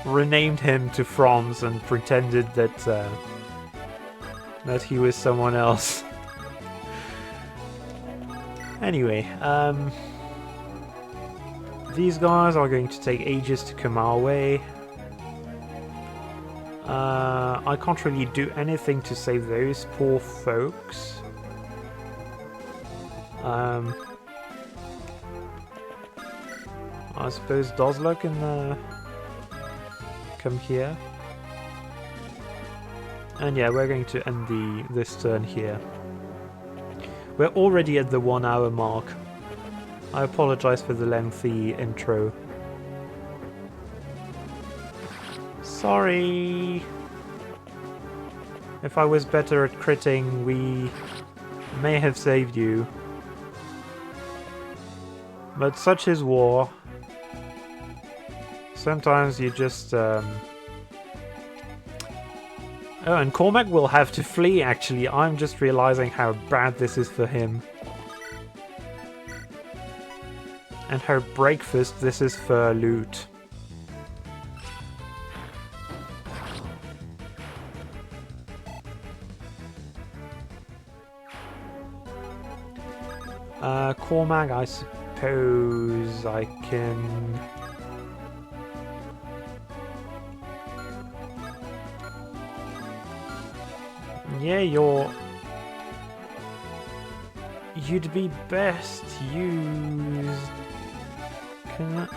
renamed him to Franz and pretended that that he was someone else? Anyway, these guys are going to take ages to come our way. I can't really do anything to save those poor folks. I suppose Dozla can come here. And yeah, we're going to end this turn here. We're already at the 1 hour mark. I apologize for the lengthy intro. Sorry! If I was better at critting, we may have saved you. But such is war. Sometimes you just... Oh, and Cormac will have to flee, actually. I'm just realizing how bad this is for him. And her breakfast, this is for loot. Cormac, I suppose I can... Yeah, you'd be best used... Can I...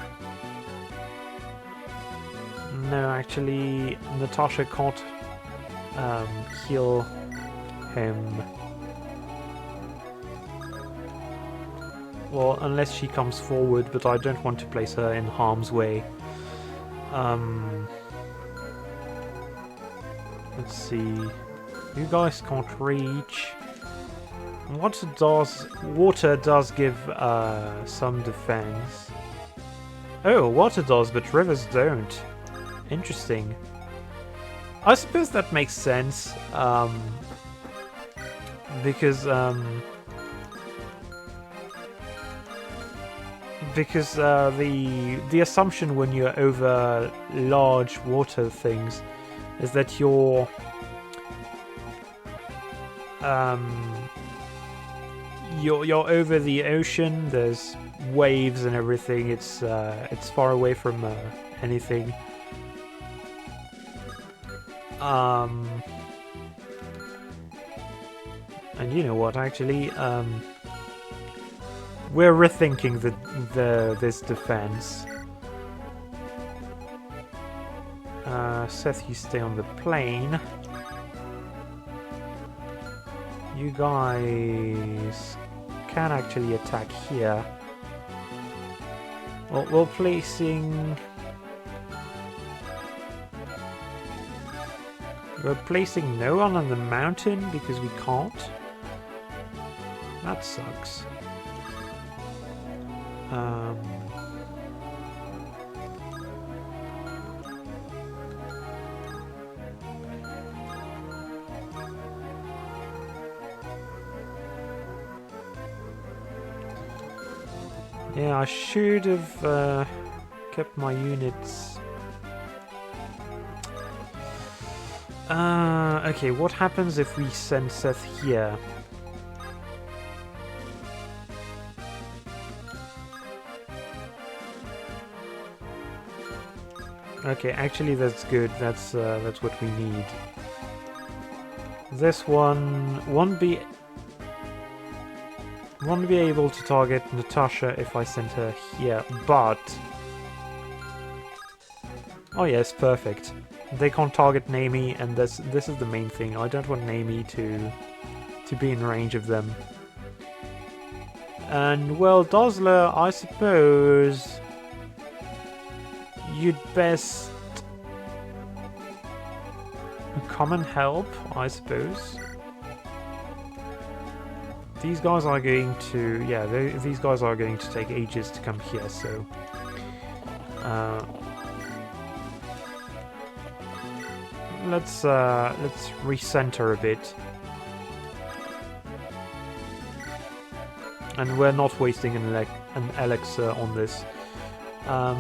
No, actually, Natasha can't heal him. Well, unless she comes forward, but I don't want to place her in harm's way. Let's see. You guys can't reach. Water does give some defense. Oh, water does, but rivers don't. Interesting. I suppose that makes sense. Because the assumption when you're over large water things is that you're over the ocean. There's waves and everything. It's far away from anything. And you know what? Actually, we're rethinking this defense. Seth, you stay on the plane. You guys can actually attack here. Well, we're placing no one on the mountain because we can't. That sucks. Yeah, I should have kept my units. Okay, what happens if we send Seth here? Okay, actually that's good. That's what we need. This one won't be able to target Natasha if I send her here, but oh yes, perfect. They can't target Naomi, and this is the main thing. I don't want Naomi to be in range of them. And well, Dazzler, I suppose you'd best come and help, I suppose. These guys are going to, yeah, these guys are going to take ages to come here, so let's recenter a bit, and we're not wasting an elixir on this. Oh,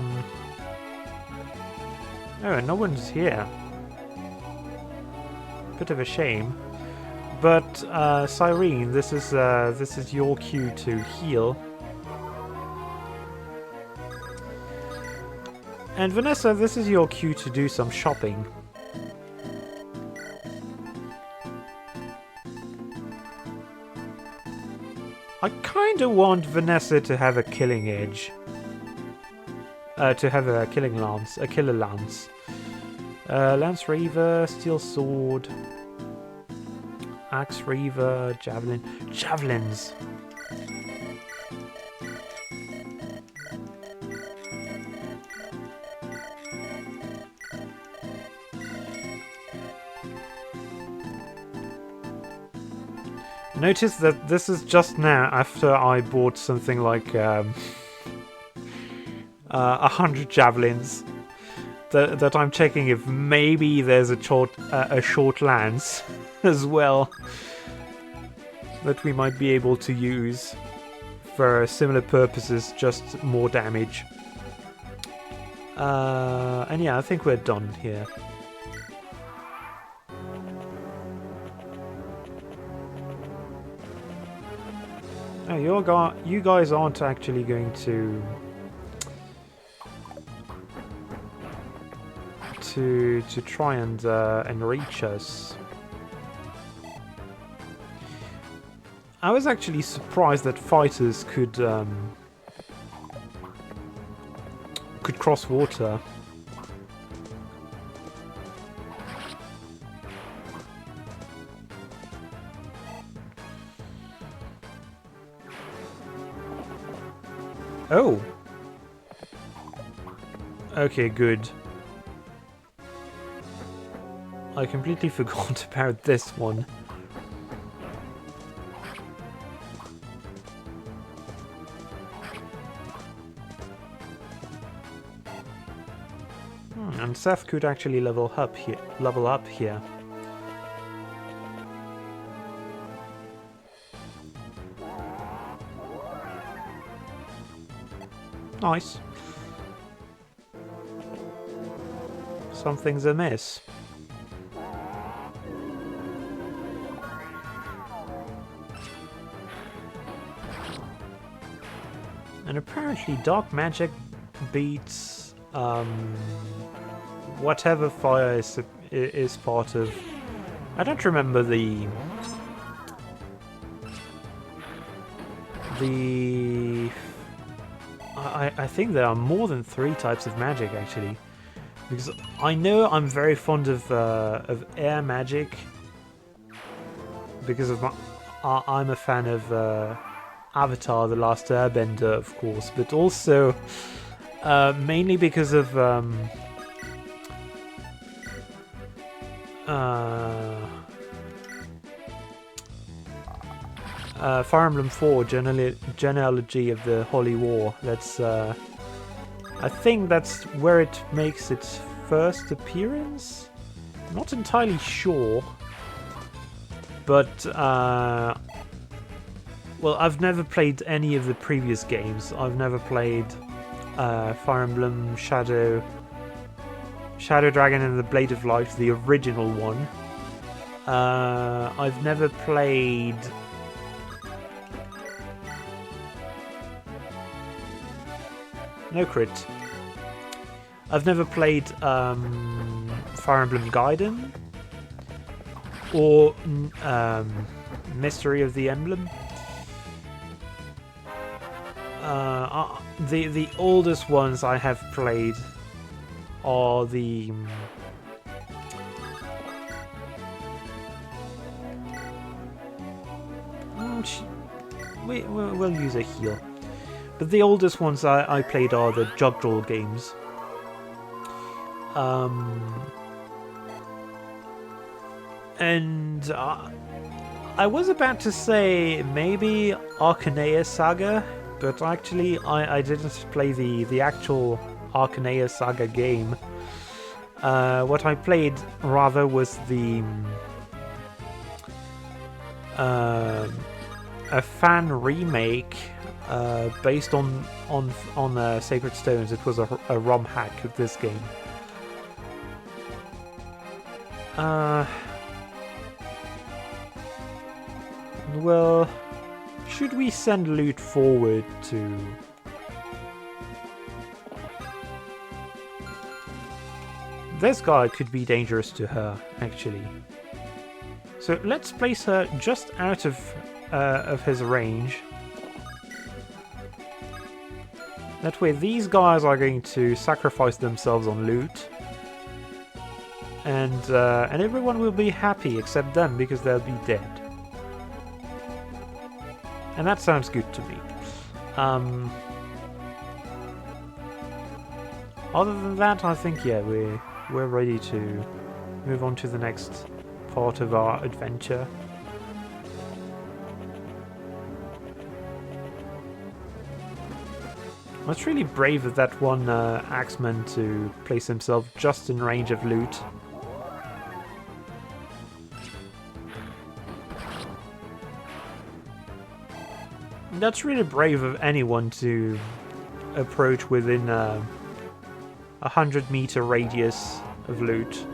and no one's here. Bit of a shame. But Cyrene, this is your cue to heal. And Vanessa, this is your cue to do some shopping. I kinda want Vanessa to have a killing edge. To have a killing lance, a killer lance. Lance Reaver, Steel Sword, Axe Reaver, Javelin. Javelins! Notice that this is just now after I bought something like 100 javelins. That I'm checking if maybe there's a short lance as well that we might be able to use for similar purposes, just more damage. And yeah, I think we're done here. Oh, you guys aren't actually going to try and reach us. I was actually surprised that fighters could cross water. Oh! Okay, good. I completely forgot about this one. And Seth could actually level up here. Nice. Something's amiss. And apparently dark magic beats whatever fire is part of. I don't remember the I think there are more than 3 types of magic actually, because I know I'm very fond of air magic because of I'm a fan of Avatar: The Last Airbender, of course, but also mainly because of Fire Emblem 4, Genealogy of the Holy War. That's I think that's where it makes its first appearance. Not entirely sure, but well, I've never played any of the previous games. I've never played Fire Emblem, Shadow Dragon and the Blade of Light, the original one. I've never played no crit. I've never played Fire Emblem Gaiden or Mystery of the Emblem. The oldest ones I have played are the we'll use a heal. But the oldest ones I played are the Jugdrall games. And I was about to say maybe Arcaneia Saga, but actually I didn't play the actual Arcaneia Saga game. What I played rather was the a fan remake based on Sacred Stones. It was a ROM hack of this game. Well, should we send loot forward to... This guy could be dangerous to her, actually. So let's place her just out of his range. That way these guys are going to sacrifice themselves on loot. And everyone will be happy except them, because they'll be dead. And that sounds good to me. Other than that, I think, yeah, we're ready to move on to the next part of our adventure. It's really brave of that one axeman to place himself just in range of loot. That's really brave of anyone to approach within a 100-meter radius of loot.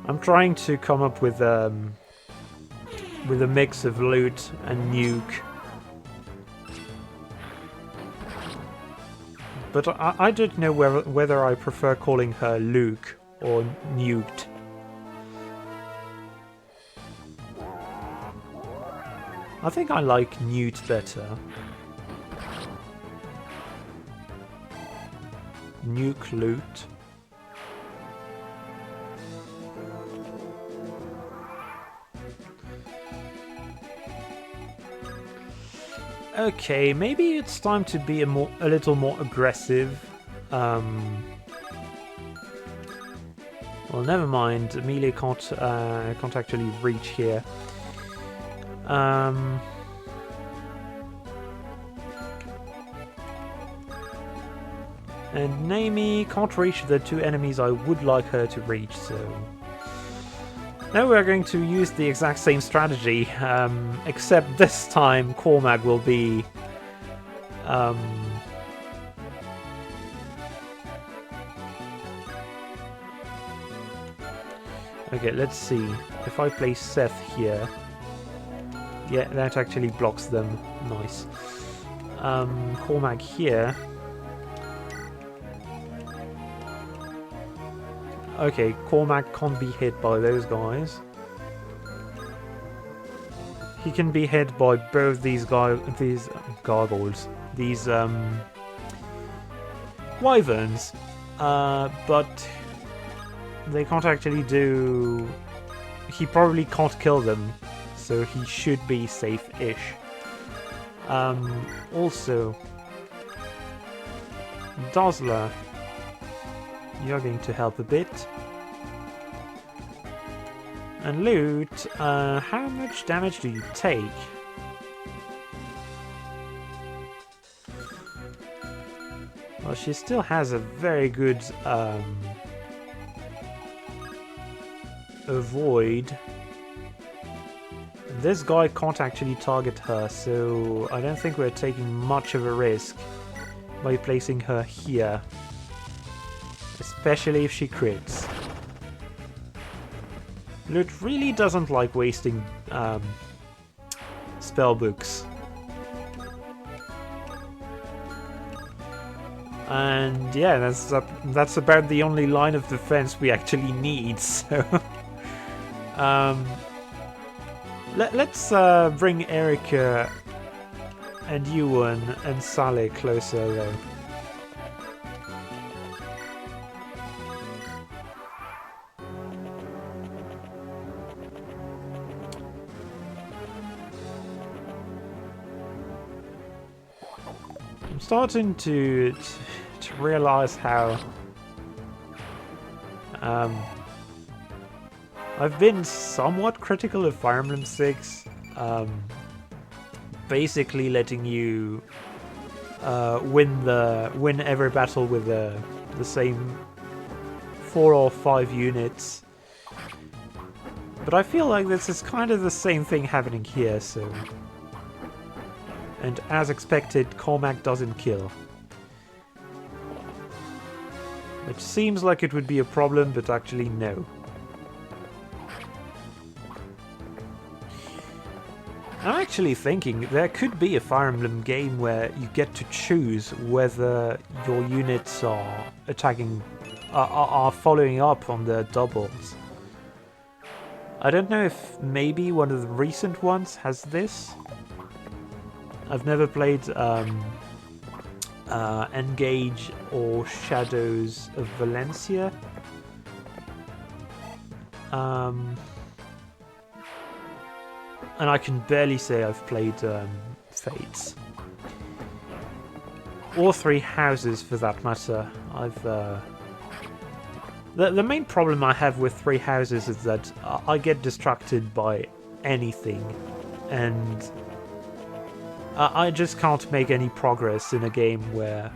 I'm trying to come up with a mix of loot and nuke. But I don't know whether I prefer calling her Luke or Nuked. I think I like Newt better. Nuke loot. Okay, maybe it's time to be a little more aggressive. Well, never mind. Amelia can't actually reach here. And Naomi can't reach the two enemies I would like her to reach, so... Now we're going to use the exact same strategy, except this time Cormac will be... Okay, let's see. If I place Seth here... Yeah, that actually blocks them. Nice. Cormac here... Okay, Cormac can't be hit by those guys. He can be hit by both these gargoyles, these wyverns, but they can't actually do. He probably can't kill them, so he should be safe-ish. Also, Dazzler. You're going to help a bit. And Loot, how much damage do you take? Well, she still has a very good avoid. This guy can't actually target her, so I don't think we're taking much of a risk by placing her here. Especially if she crits. Loot really doesn't like wasting spell books. And yeah, that's about the only line of defense we actually need, so... let's bring Erica and Ewan and Sally closer though. Starting to realize how I've been somewhat critical of Fire Emblem 6, basically letting you win every battle with the same 4 or 5 units. But I feel like this is kind of the same thing happening here, so... And as expected, Cormac doesn't kill. Which seems like it would be a problem, but actually no. I'm actually thinking there could be a Fire Emblem game where you get to choose whether your units are attacking, are following up on their doubles. I don't know if maybe one of the recent ones has this. I've never played Engage or Shadows of Valencia. And I can barely say I've played Fates. Or Three Houses for that matter. I've the main problem I have with Three Houses is that I get distracted by anything, and I just can't make any progress in a game where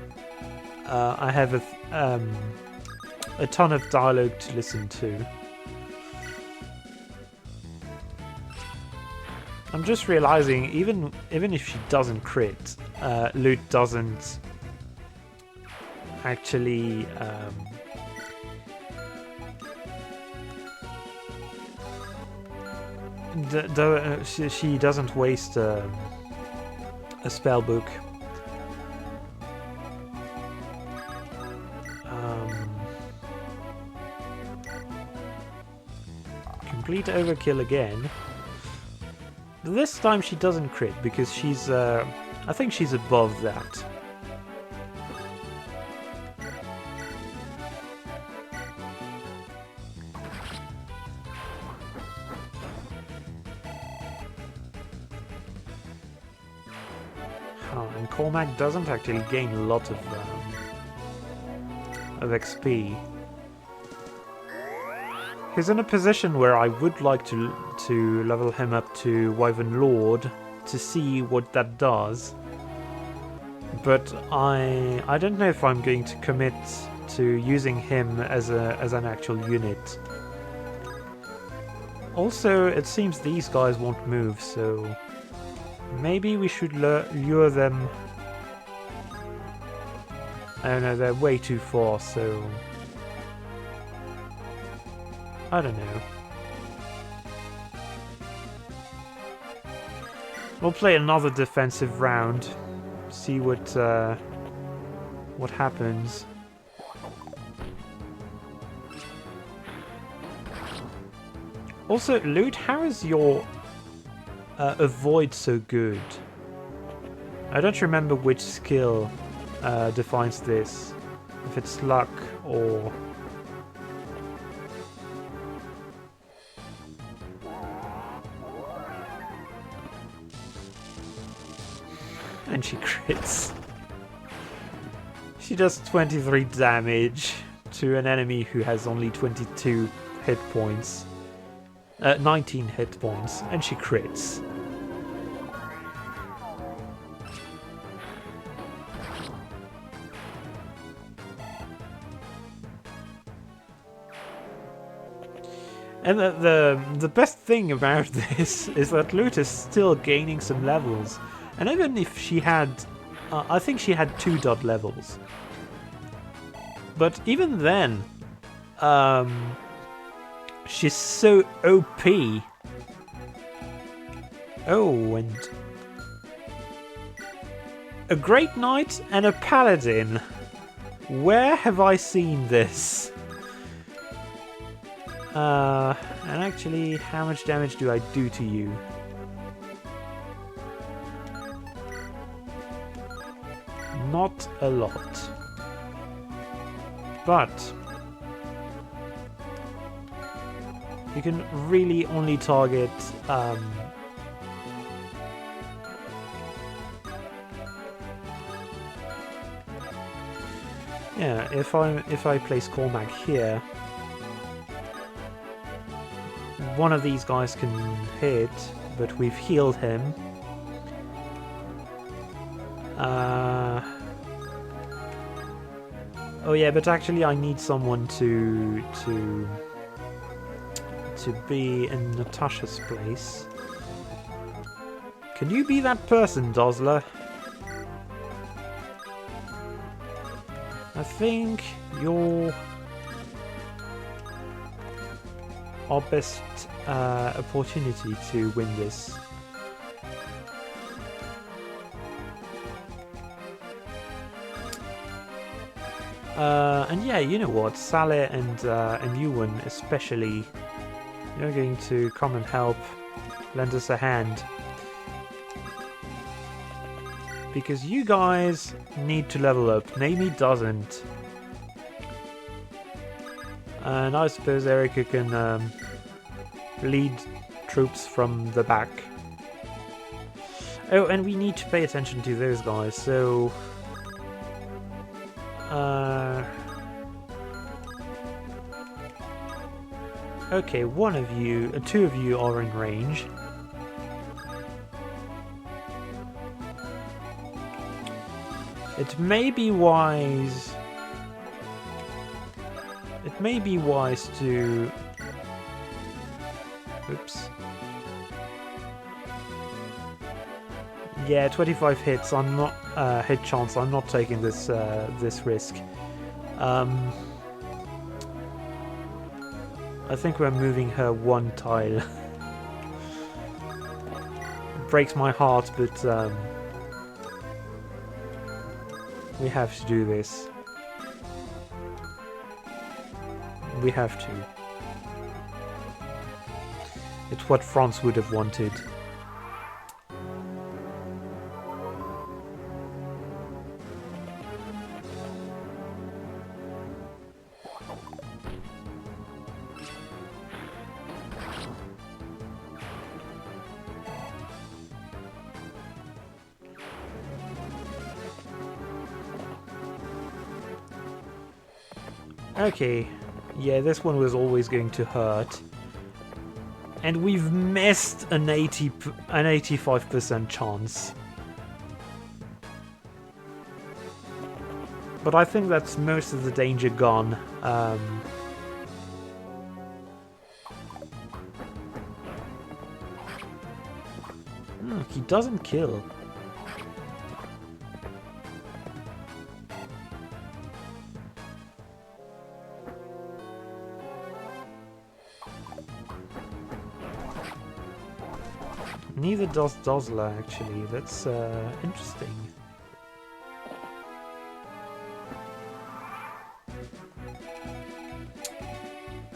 I have a ton of dialogue to listen to. I'm just realizing, even if she doesn't crit, Loot doesn't actually she doesn't waste a spell book. Complete overkill again. This time she doesn't crit because she's I think she's above that. Oh, and Cormac doesn't actually gain a lot of XP. He's in a position where I would like to level him up to Wyvern Lord to see what that does. But I don't know if I'm going to commit to using him as an actual unit. Also, it seems these guys won't move, so maybe we should lure them. I don't know, they're way too far, so I don't know. We'll play another defensive round, see what happens. Also, Lute, how is your avoid so good? I don't remember which skill defines this. If it's luck or... And she crits. She does 23 damage to an enemy who has only 22 hit points. 19 hit points, and she crits. And the best thing about this is that Lute is still gaining some levels. And even if she had... I think she had 2 dot levels. But even then... she's so OP. Oh, and... a Great Knight and a Paladin. Where have I seen this? And actually, how much damage do I do to you? Not a lot. But you can really only target yeah, if I place Cormac here, one of these guys can hit, but we've healed him. Oh yeah, but actually I need someone to be in Natasha's place. Can you be that person, Dosler? I think you're our best opportunity to win this. And yeah, you know what, Saleh and Ewan especially, you're going to come and help, lend us a hand. Because you guys need to level up. Naomi doesn't. And I suppose Erica can lead troops from the back. Oh, and we need to pay attention to those guys, so... okay, two of you are in range. It may be wise to... Oops. Yeah, 25 hits. I'm not hit chance. I'm not taking this this risk. I think we're moving her one tile. It breaks my heart, but we have to do this. We have to. It's what France would have wanted. Okay, yeah, this one was always going to hurt. And we've missed an 85% chance. But I think that's most of the danger gone. He doesn't kill. Neither does Dozler, actually. That's interesting.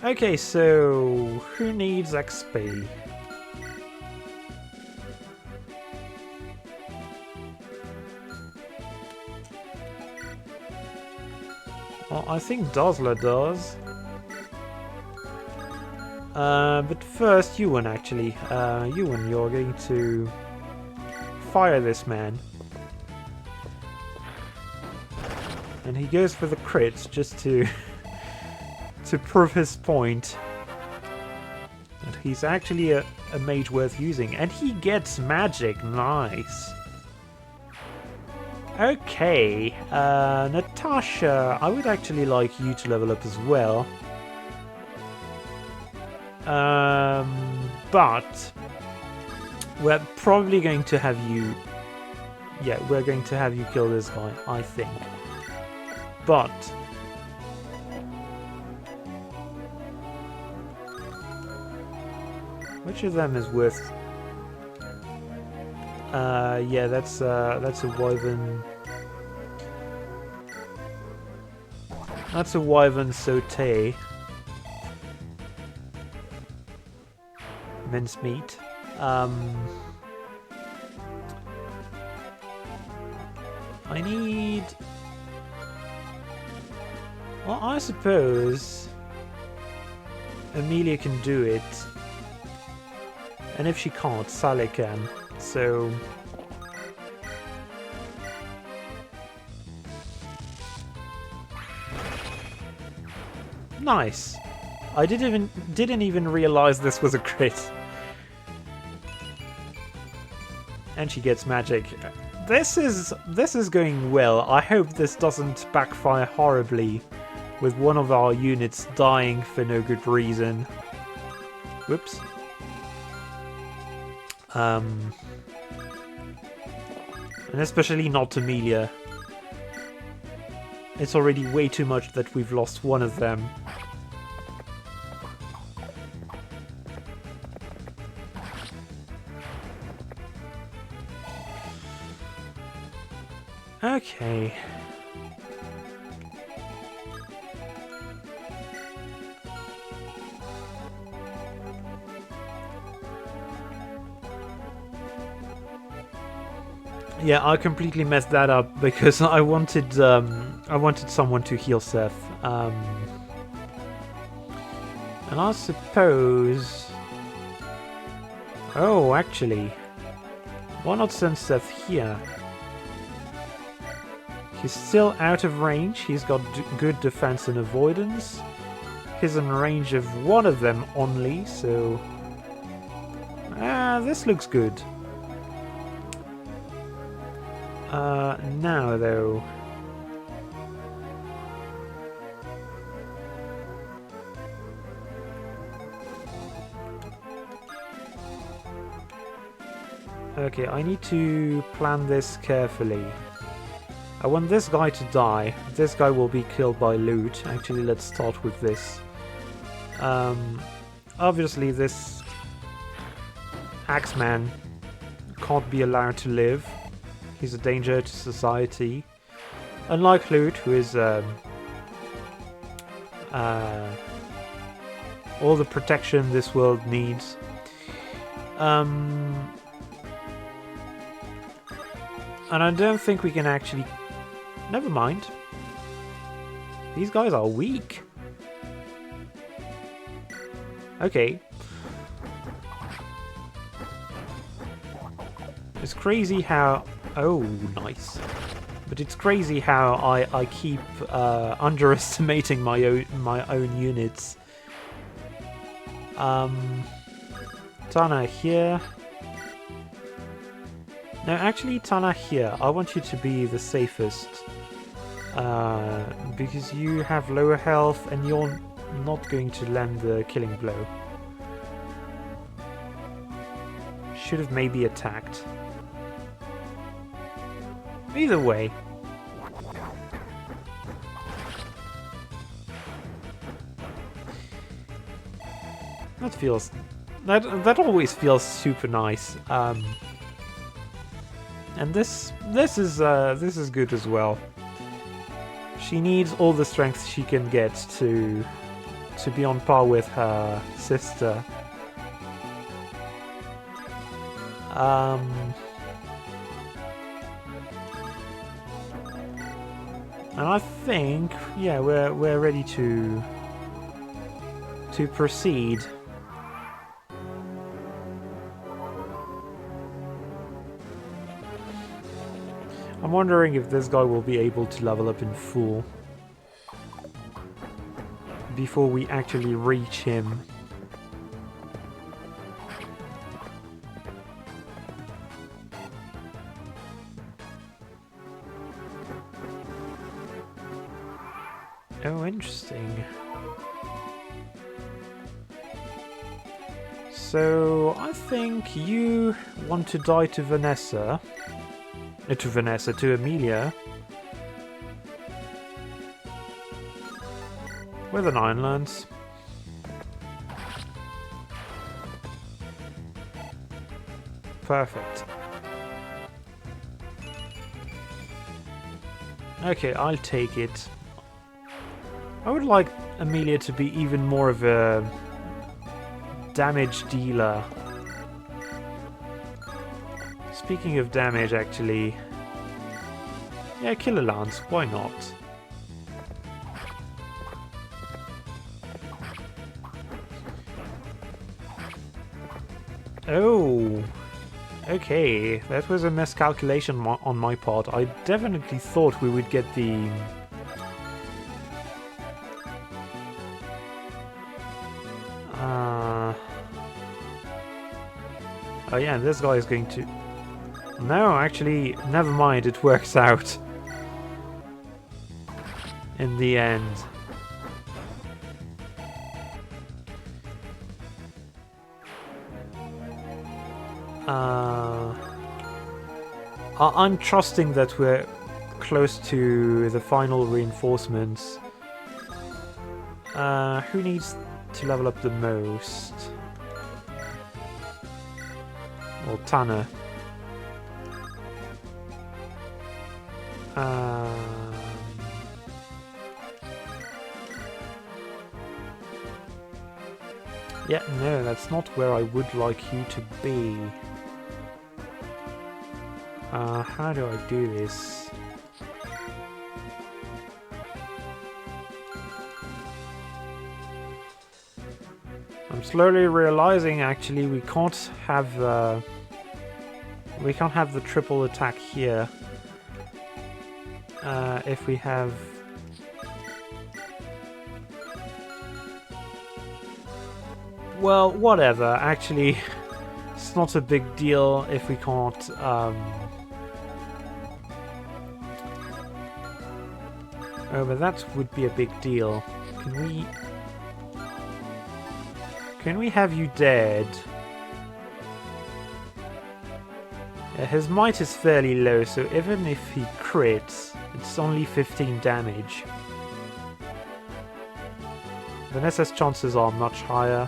Okay, so who needs XP? Well, I think Dozler does. But first, Ewan, actually. Ewan, you're going to fire this man. And he goes for the crits just to to prove his point that he's actually a mage worth using. And he gets magic. Nice. Okay, Natasha, I would actually like you to level up as well. But we're probably going to have you... Yeah, we're going to have you kill this guy, I think. But... which of them is worth... yeah, that's a wyvern. That's a wyvern sauté. Mincemeat. I need... well, I suppose Amelia can do it. And if she can't, Sally can. So... nice! I didn't even realize this was a crit. And she gets magic. This is going well. I hope this doesn't backfire horribly with one of our units dying for no good reason. Whoops. And especially not Amelia. It's already way too much that we've lost one of them. Okay. Yeah, I completely messed that up because I wanted someone to heal Seth. And I suppose... oh, actually, why not send Seth here? He's still out of range. He's got good defense and avoidance. He's in range of one of them only, so... this looks good. Now though... okay, I need to plan this carefully. I want this guy to die. This guy will be killed by loot. Actually, let's start with this. Obviously, this Axeman can't be allowed to live. He's a danger to society. Unlike Loot, who is all the protection this world needs. And I don't think we can actually... never mind. These guys are weak. Okay. It's crazy how... oh, nice. But it's crazy how I keep underestimating my own units. Tana here. No, actually, Tana here. I want you to be the safest. Because you have lower health and you're not going to land the killing blow. Should have maybe attacked. Either way. That feels... That always feels super nice. And this is good as well. She needs all the strength she can get to be on par with her sister. And I think, yeah, we're ready to proceed. I'm wondering if this guy will be able to level up in full before we actually reach him. Oh, interesting. So, I think you want to die to Vanessa. To Amelia. With an Iron Lance. Perfect. Okay, I'll take it. I would like Amelia to be even more of a damage dealer. Speaking of damage, actually... Yeah, Killer Lance, why not? Oh... Okay, that was a miscalculation on my part. I definitely thought we would get the... Oh yeah, this guy is going to... No, actually, never mind, it works out. In the end. I'm trusting that we're close to the final reinforcements. Who needs to level up the most? Well, Tanner. Yeah, no, that's not where I would like you to be. How do I do this? I'm slowly realizing actually we can't have the triple attack here. If we have... Well, whatever, actually, it's not a big deal if we can't, Oh, but that would be a big deal. Can we have you dead? Yeah, his might is fairly low, so even if he crits, it's only 15 damage. Vanessa's chances are much higher.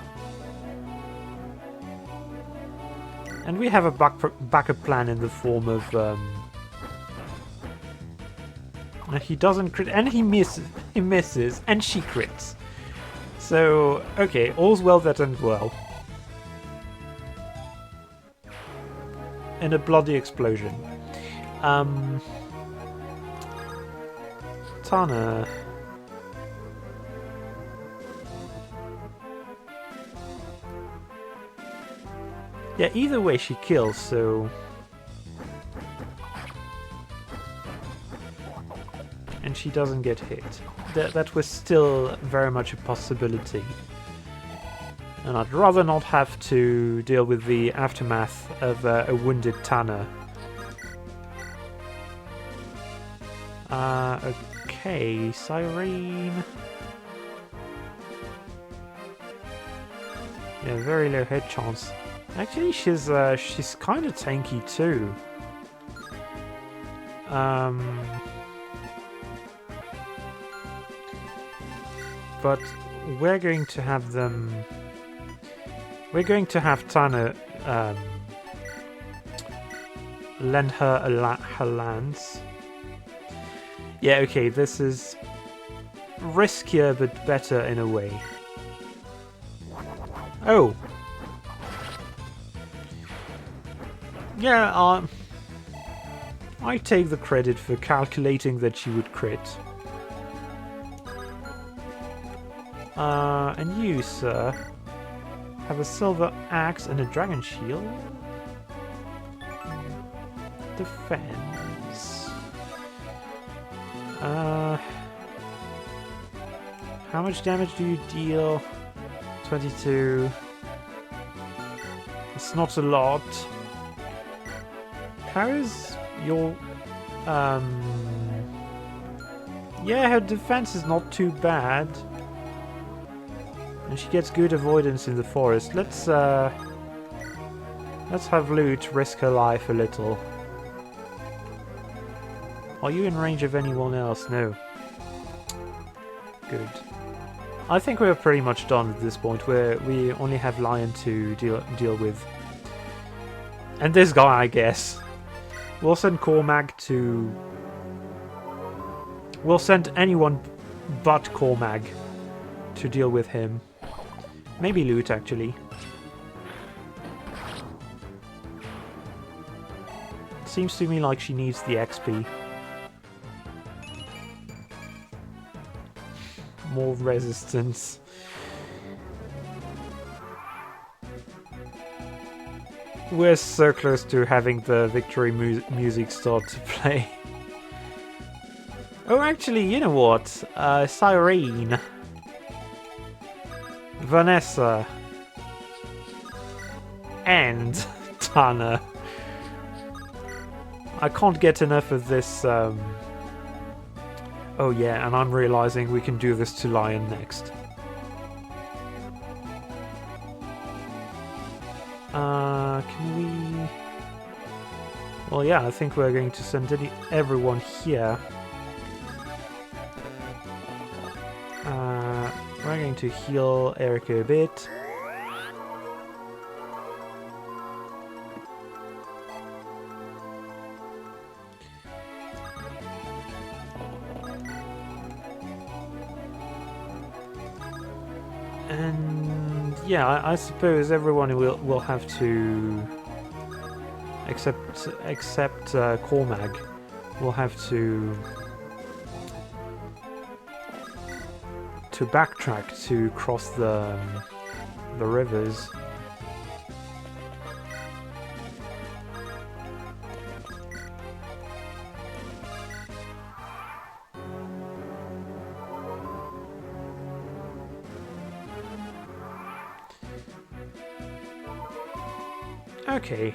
And we have a backup plan in the form of... he doesn't crit, and he misses, and she crits. So, okay, all's well that ends well. In a bloody explosion. Tana... Yeah, either way she kills, so... and she doesn't get hit. That was still very much a possibility. And I'd rather not have to deal with the aftermath of a wounded Tanner. Okay, Cyrene. Yeah, very low hit chance. Actually, she's kind of tanky too. But we're going to have them. We're going to have Tanner lend her her lands. Yeah, okay, this is riskier but better in a way. Oh! Yeah, I take the credit for calculating that she would crit. And you, sir, have a silver axe and a dragon shield. Defense. How much damage do you deal? 22. It's not a lot. How is your... Yeah, her defense is not too bad. And she gets good avoidance in the forest. Let's have Loot risk her life a little. Are you in range of anyone else? No. Good. I think we're pretty much done at this point, where we only have Lion to deal with. And this guy, I guess. We'll send Cormag to... We'll send anyone but Cormag to deal with him. Maybe Loot, actually. Seems to me like she needs the XP. More resistance. We're so close to having the victory music start to play. Oh, actually, you know what? Cyrene. Vanessa. And Tanner. I can't get enough of this... Oh yeah, and I'm realizing we can do this to Lion next. Can we... Well, yeah, I think we're going to send everyone here. We're going to heal Erica a bit. And yeah, I suppose everyone will have to, except Cormag, will have to backtrack to cross the rivers. Okay,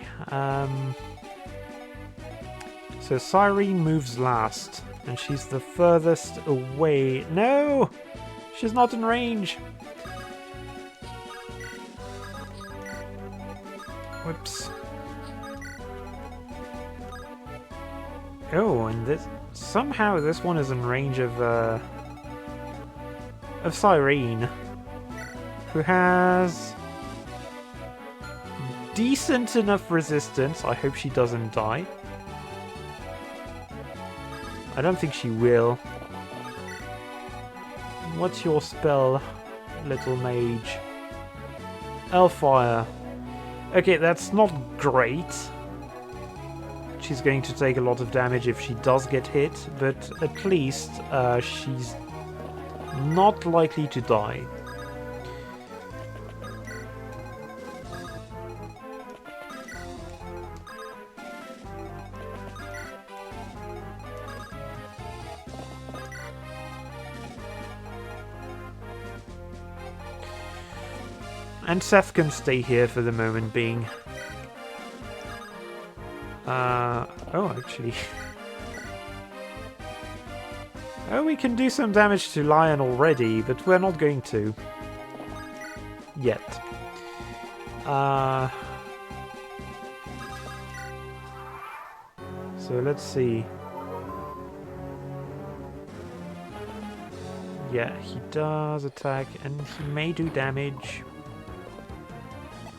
so Cyrene moves last, and she's the furthest away. No! She's not in range! Whoops. Oh, and this... Somehow this one is in range of Cyrene, who has... decent enough resistance. I hope she doesn't die. I don't think she will. What's your spell, little mage? Hellfire. Okay, that's not great. She's going to take a lot of damage if she does get hit, but at least she's not likely to die. And Seth can stay here for the moment being. Oh, actually. Oh, we can do some damage to Lion already, but we're not going to. Yet. So let's see. Yeah, he does attack, and he may do damage.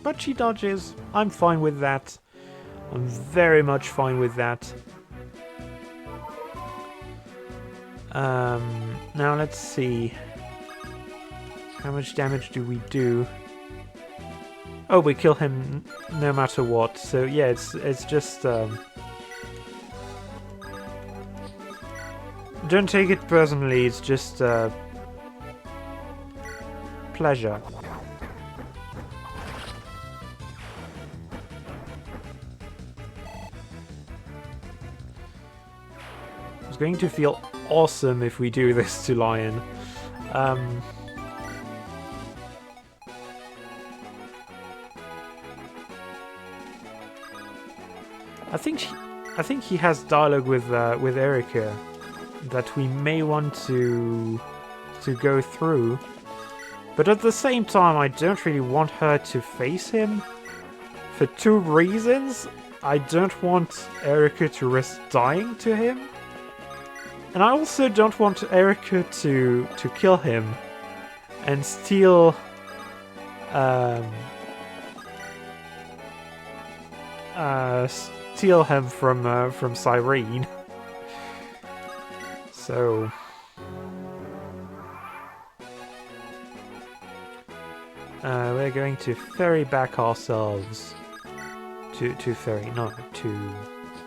But she dodges. I'm fine with that. I'm very much fine with that. Now let's see. How much damage do we do? Oh, we kill him no matter what. So yeah, it's just don't take it personally. It's just pleasure. It's going to feel awesome if we do this to Lion. I think he has dialogue with Erica that we may want to go through, but at the same time, I don't really want her to face him for two reasons. I don't want Erica to risk dying to him. And I also don't want Erica to kill him and steal steal him from Cyrene. So we're going to ferry back ourselves to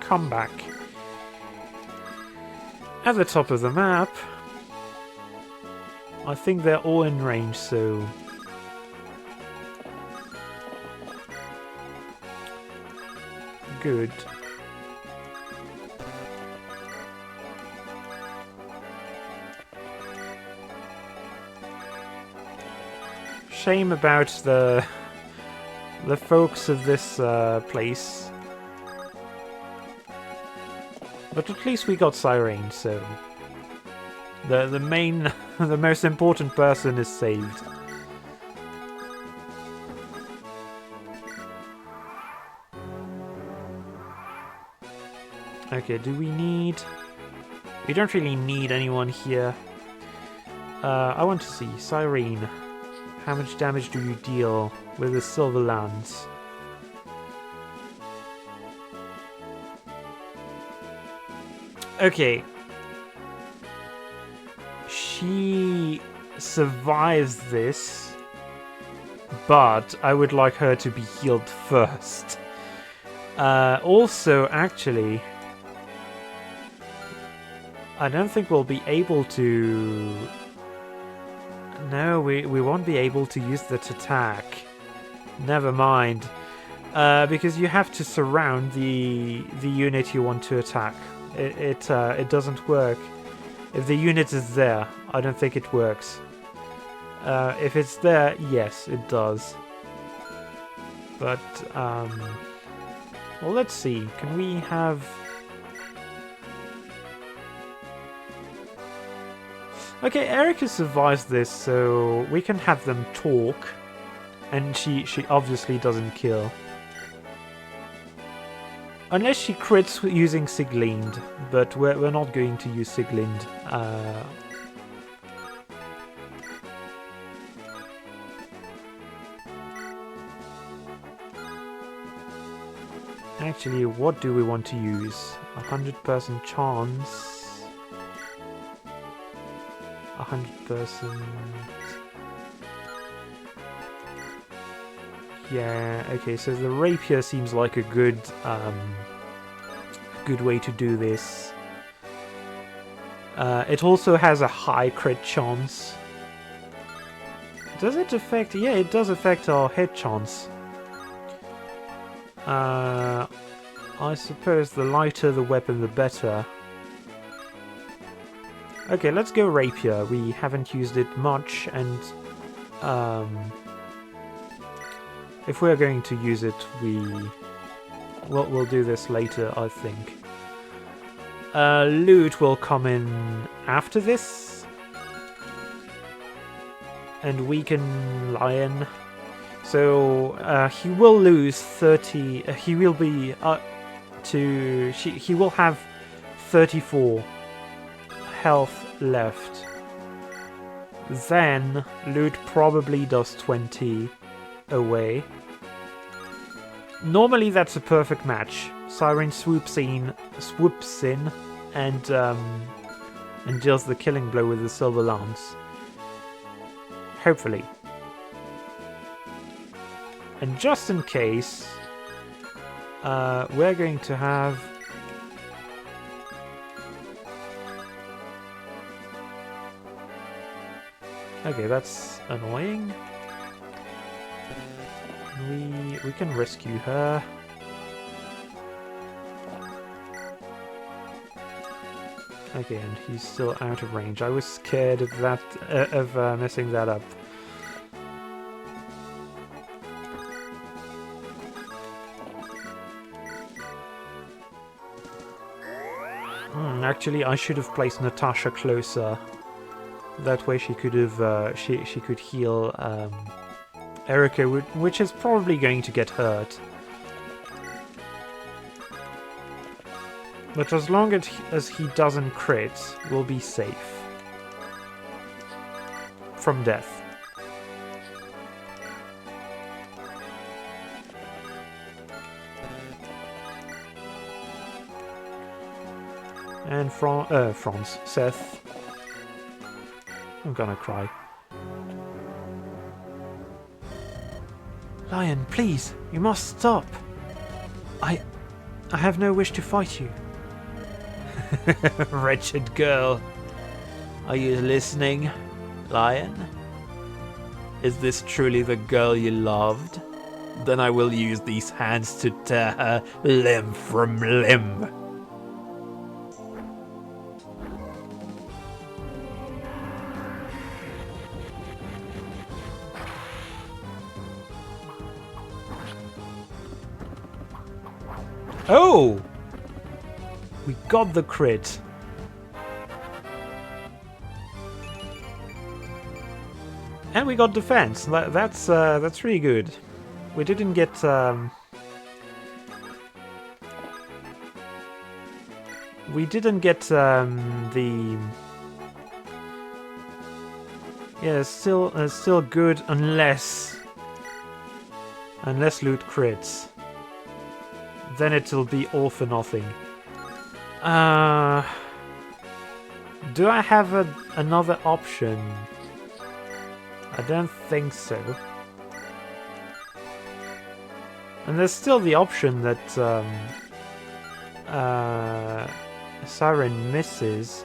come back. At the top of the map, I think they're all in range, so good. Shame about the folks of this place. But at least we got Cyrene, so the main, the most important person is saved. Okay, do we need... We don't really need anyone here. I want to see, Cyrene. How much damage do you deal with the Silver Lance? Okay. She survives this, but I would like her to be healed first. Also, actually, I don't think we'll be able to... No, we won't be able to use that attack. Never mind. Because you have to surround the unit you want to attack. It doesn't work. If the unit is there, I don't think it works. If it's there, yes, it does. But, well, let's see. Can we have... Okay, Erica survives this, so we can have them talk. And she obviously doesn't kill. Unless she crits using Sieglind, but we're not going to use Sieglind. Actually, what do we want to use? 100% chance. 100%. Yeah, okay, so the rapier seems like a good way to do this. It also has a high crit chance. Does it affect... Yeah, it does affect our hit chance. I suppose the lighter the weapon, the better. Okay, let's go rapier. We haven't used it much, and if we're going to use it, we'll do this later, I think. Loot will come in after this. And weaken Lion. So he will lose 30. He will be he will have 34 health left. Then Loot probably does 20 away. Normally that's a perfect match. Siren swoops in, and deals the killing blow with the silver lance. Hopefully. And just in case, we're going to have... Okay, that's annoying. We can rescue her. Okay, and he's still out of range. I was scared of that, messing that up. Actually, I should have placed Natasha closer. That way she could have, she could heal Erica, which is probably going to get hurt. But as long as he doesn't crit, we'll be safe from death. And Franz, Seth. I'm gonna cry. Lion, please, you must stop. I have no wish to fight you. Wretched girl. Are you listening, Lion? Is this truly the girl you loved? Then I will use these hands to tear her limb from limb. Oh! We got the crit. And we got defense. That's really good. We didn't get the yeah, still good unless Loot crits. Then it'll be all for nothing. Do I have another option? I don't think so. And there's still the option that Siren misses.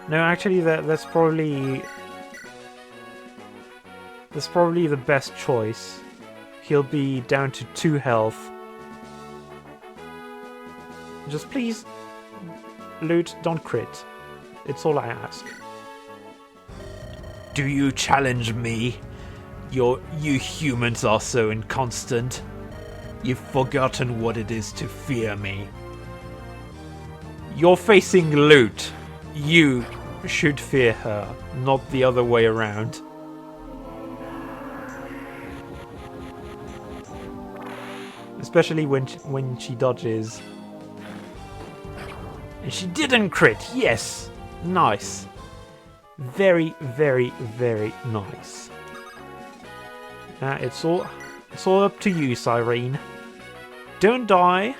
No, actually, that's probably the best choice. He'll be down to 2 health. Just please, Loot, don't crit. It's all I ask. Do you challenge me? You humans are so inconstant. You've forgotten what it is to fear me. You're facing Loot. You should fear her, not the other way around. Especially when she dodges. And she didn't crit. Yes. Nice. Very, very, very nice. It's all up to you, Cyrene. Don't die.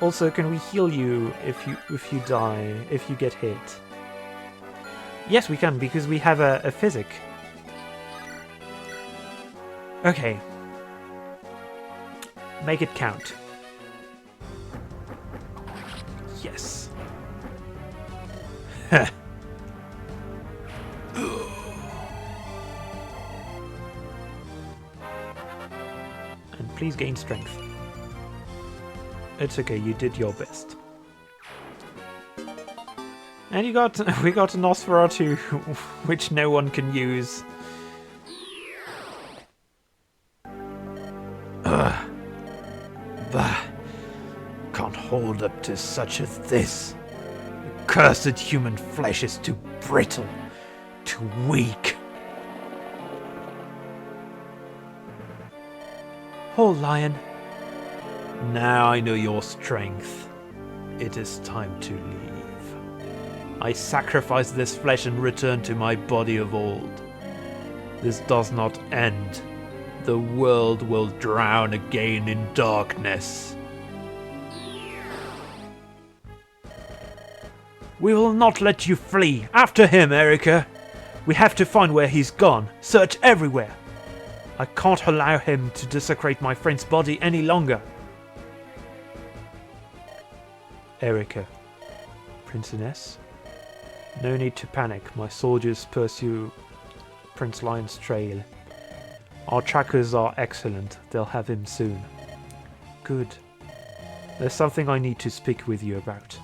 Also, can we heal you if you die, if you get hit? Yes, we can, because we have a physic. Okay. Make it count. Yes. And please gain strength. It's okay, you did your best. And we got Nosferatu, which no one can use. Bah! Can't hold up to such as this. Cursed human flesh is too brittle, too weak. Hold, Lion. Now I know your strength. It is time to leave. I sacrifice this flesh and return to my body of old. This does not end. The world will drown again in darkness. We will not let you flee. After him, Erica. We have to find where he's gone. Search everywhere. I can't allow him to desecrate my friend's body any longer. Erica. Prince Ines? No need to panic. My soldiers pursue Prince Lion's trail. Our trackers are excellent. They'll have him soon. Good. There's something I need to speak with you about.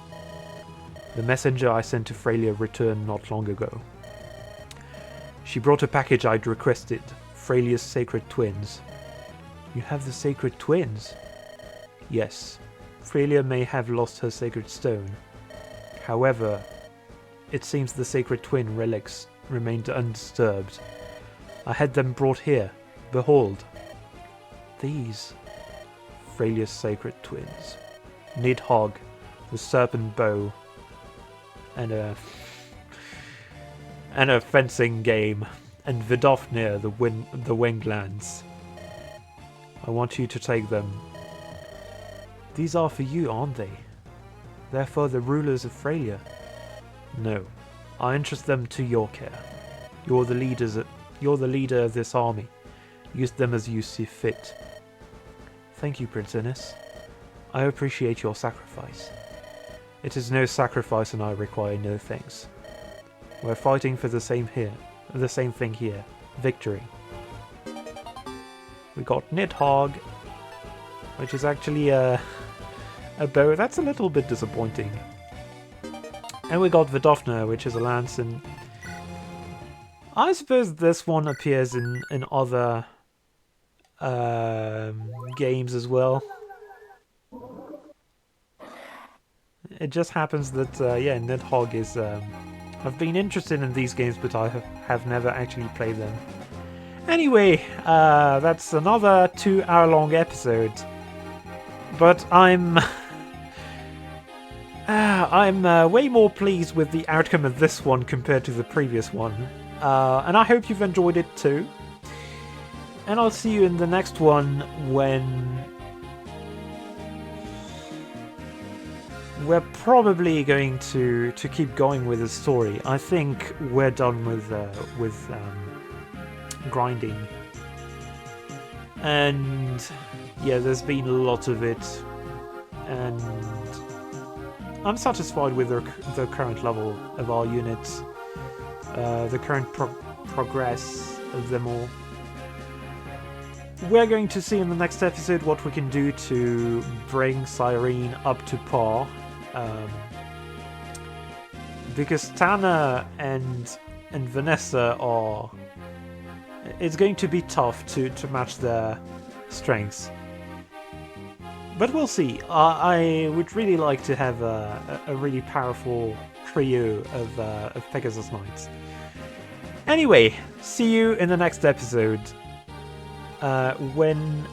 The messenger I sent to Freya returned not long ago. She brought a package I'd requested. Freya's sacred twins. You have the sacred twins? Yes. Freya may have lost her sacred stone. However, it seems the sacred twin relics remained undisturbed. I had them brought here. Behold. These. Freya's sacred twins. Nidhogg, the serpent bow, and a fencing game, and Vidofnir, the winged lance. I want you to take them. These are for you, aren't they? They're for the rulers of Freya. No, I entrust them to your care. You're the leader of this army. Use them as you see fit. Thank you, Prince Ines. I appreciate your sacrifice. It is no sacrifice, and I require no thanks. We're fighting for the same thing here. Victory. We got Nidhogg, which is actually a bow. That's a little bit disappointing. And we got Vidofnir, which is a lance, and I suppose this one appears in other games as well. It just happens that, Nidhogg is... I've been interested in these games, but I have never actually played them. Anyway, that's another 2-hour-long episode. But I'm way more pleased with the outcome of this one compared to the previous one. And I hope you've enjoyed it too. And I'll see you in the next one when we're probably going to keep going with the story. I think we're done with grinding. And yeah, there's been a lot of it. And I'm satisfied with the current level of our units. The current progress of them all. We're going to see in the next episode what we can do to bring Cyrene up to par. Because Tana and Vanessa are... It's going to be tough to match their strengths. But we'll see. I would really like to have a really powerful trio of Pegasus Knights. Anyway, see you in the next episode. When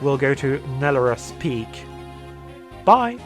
we'll go to Nelorus Peak. Bye!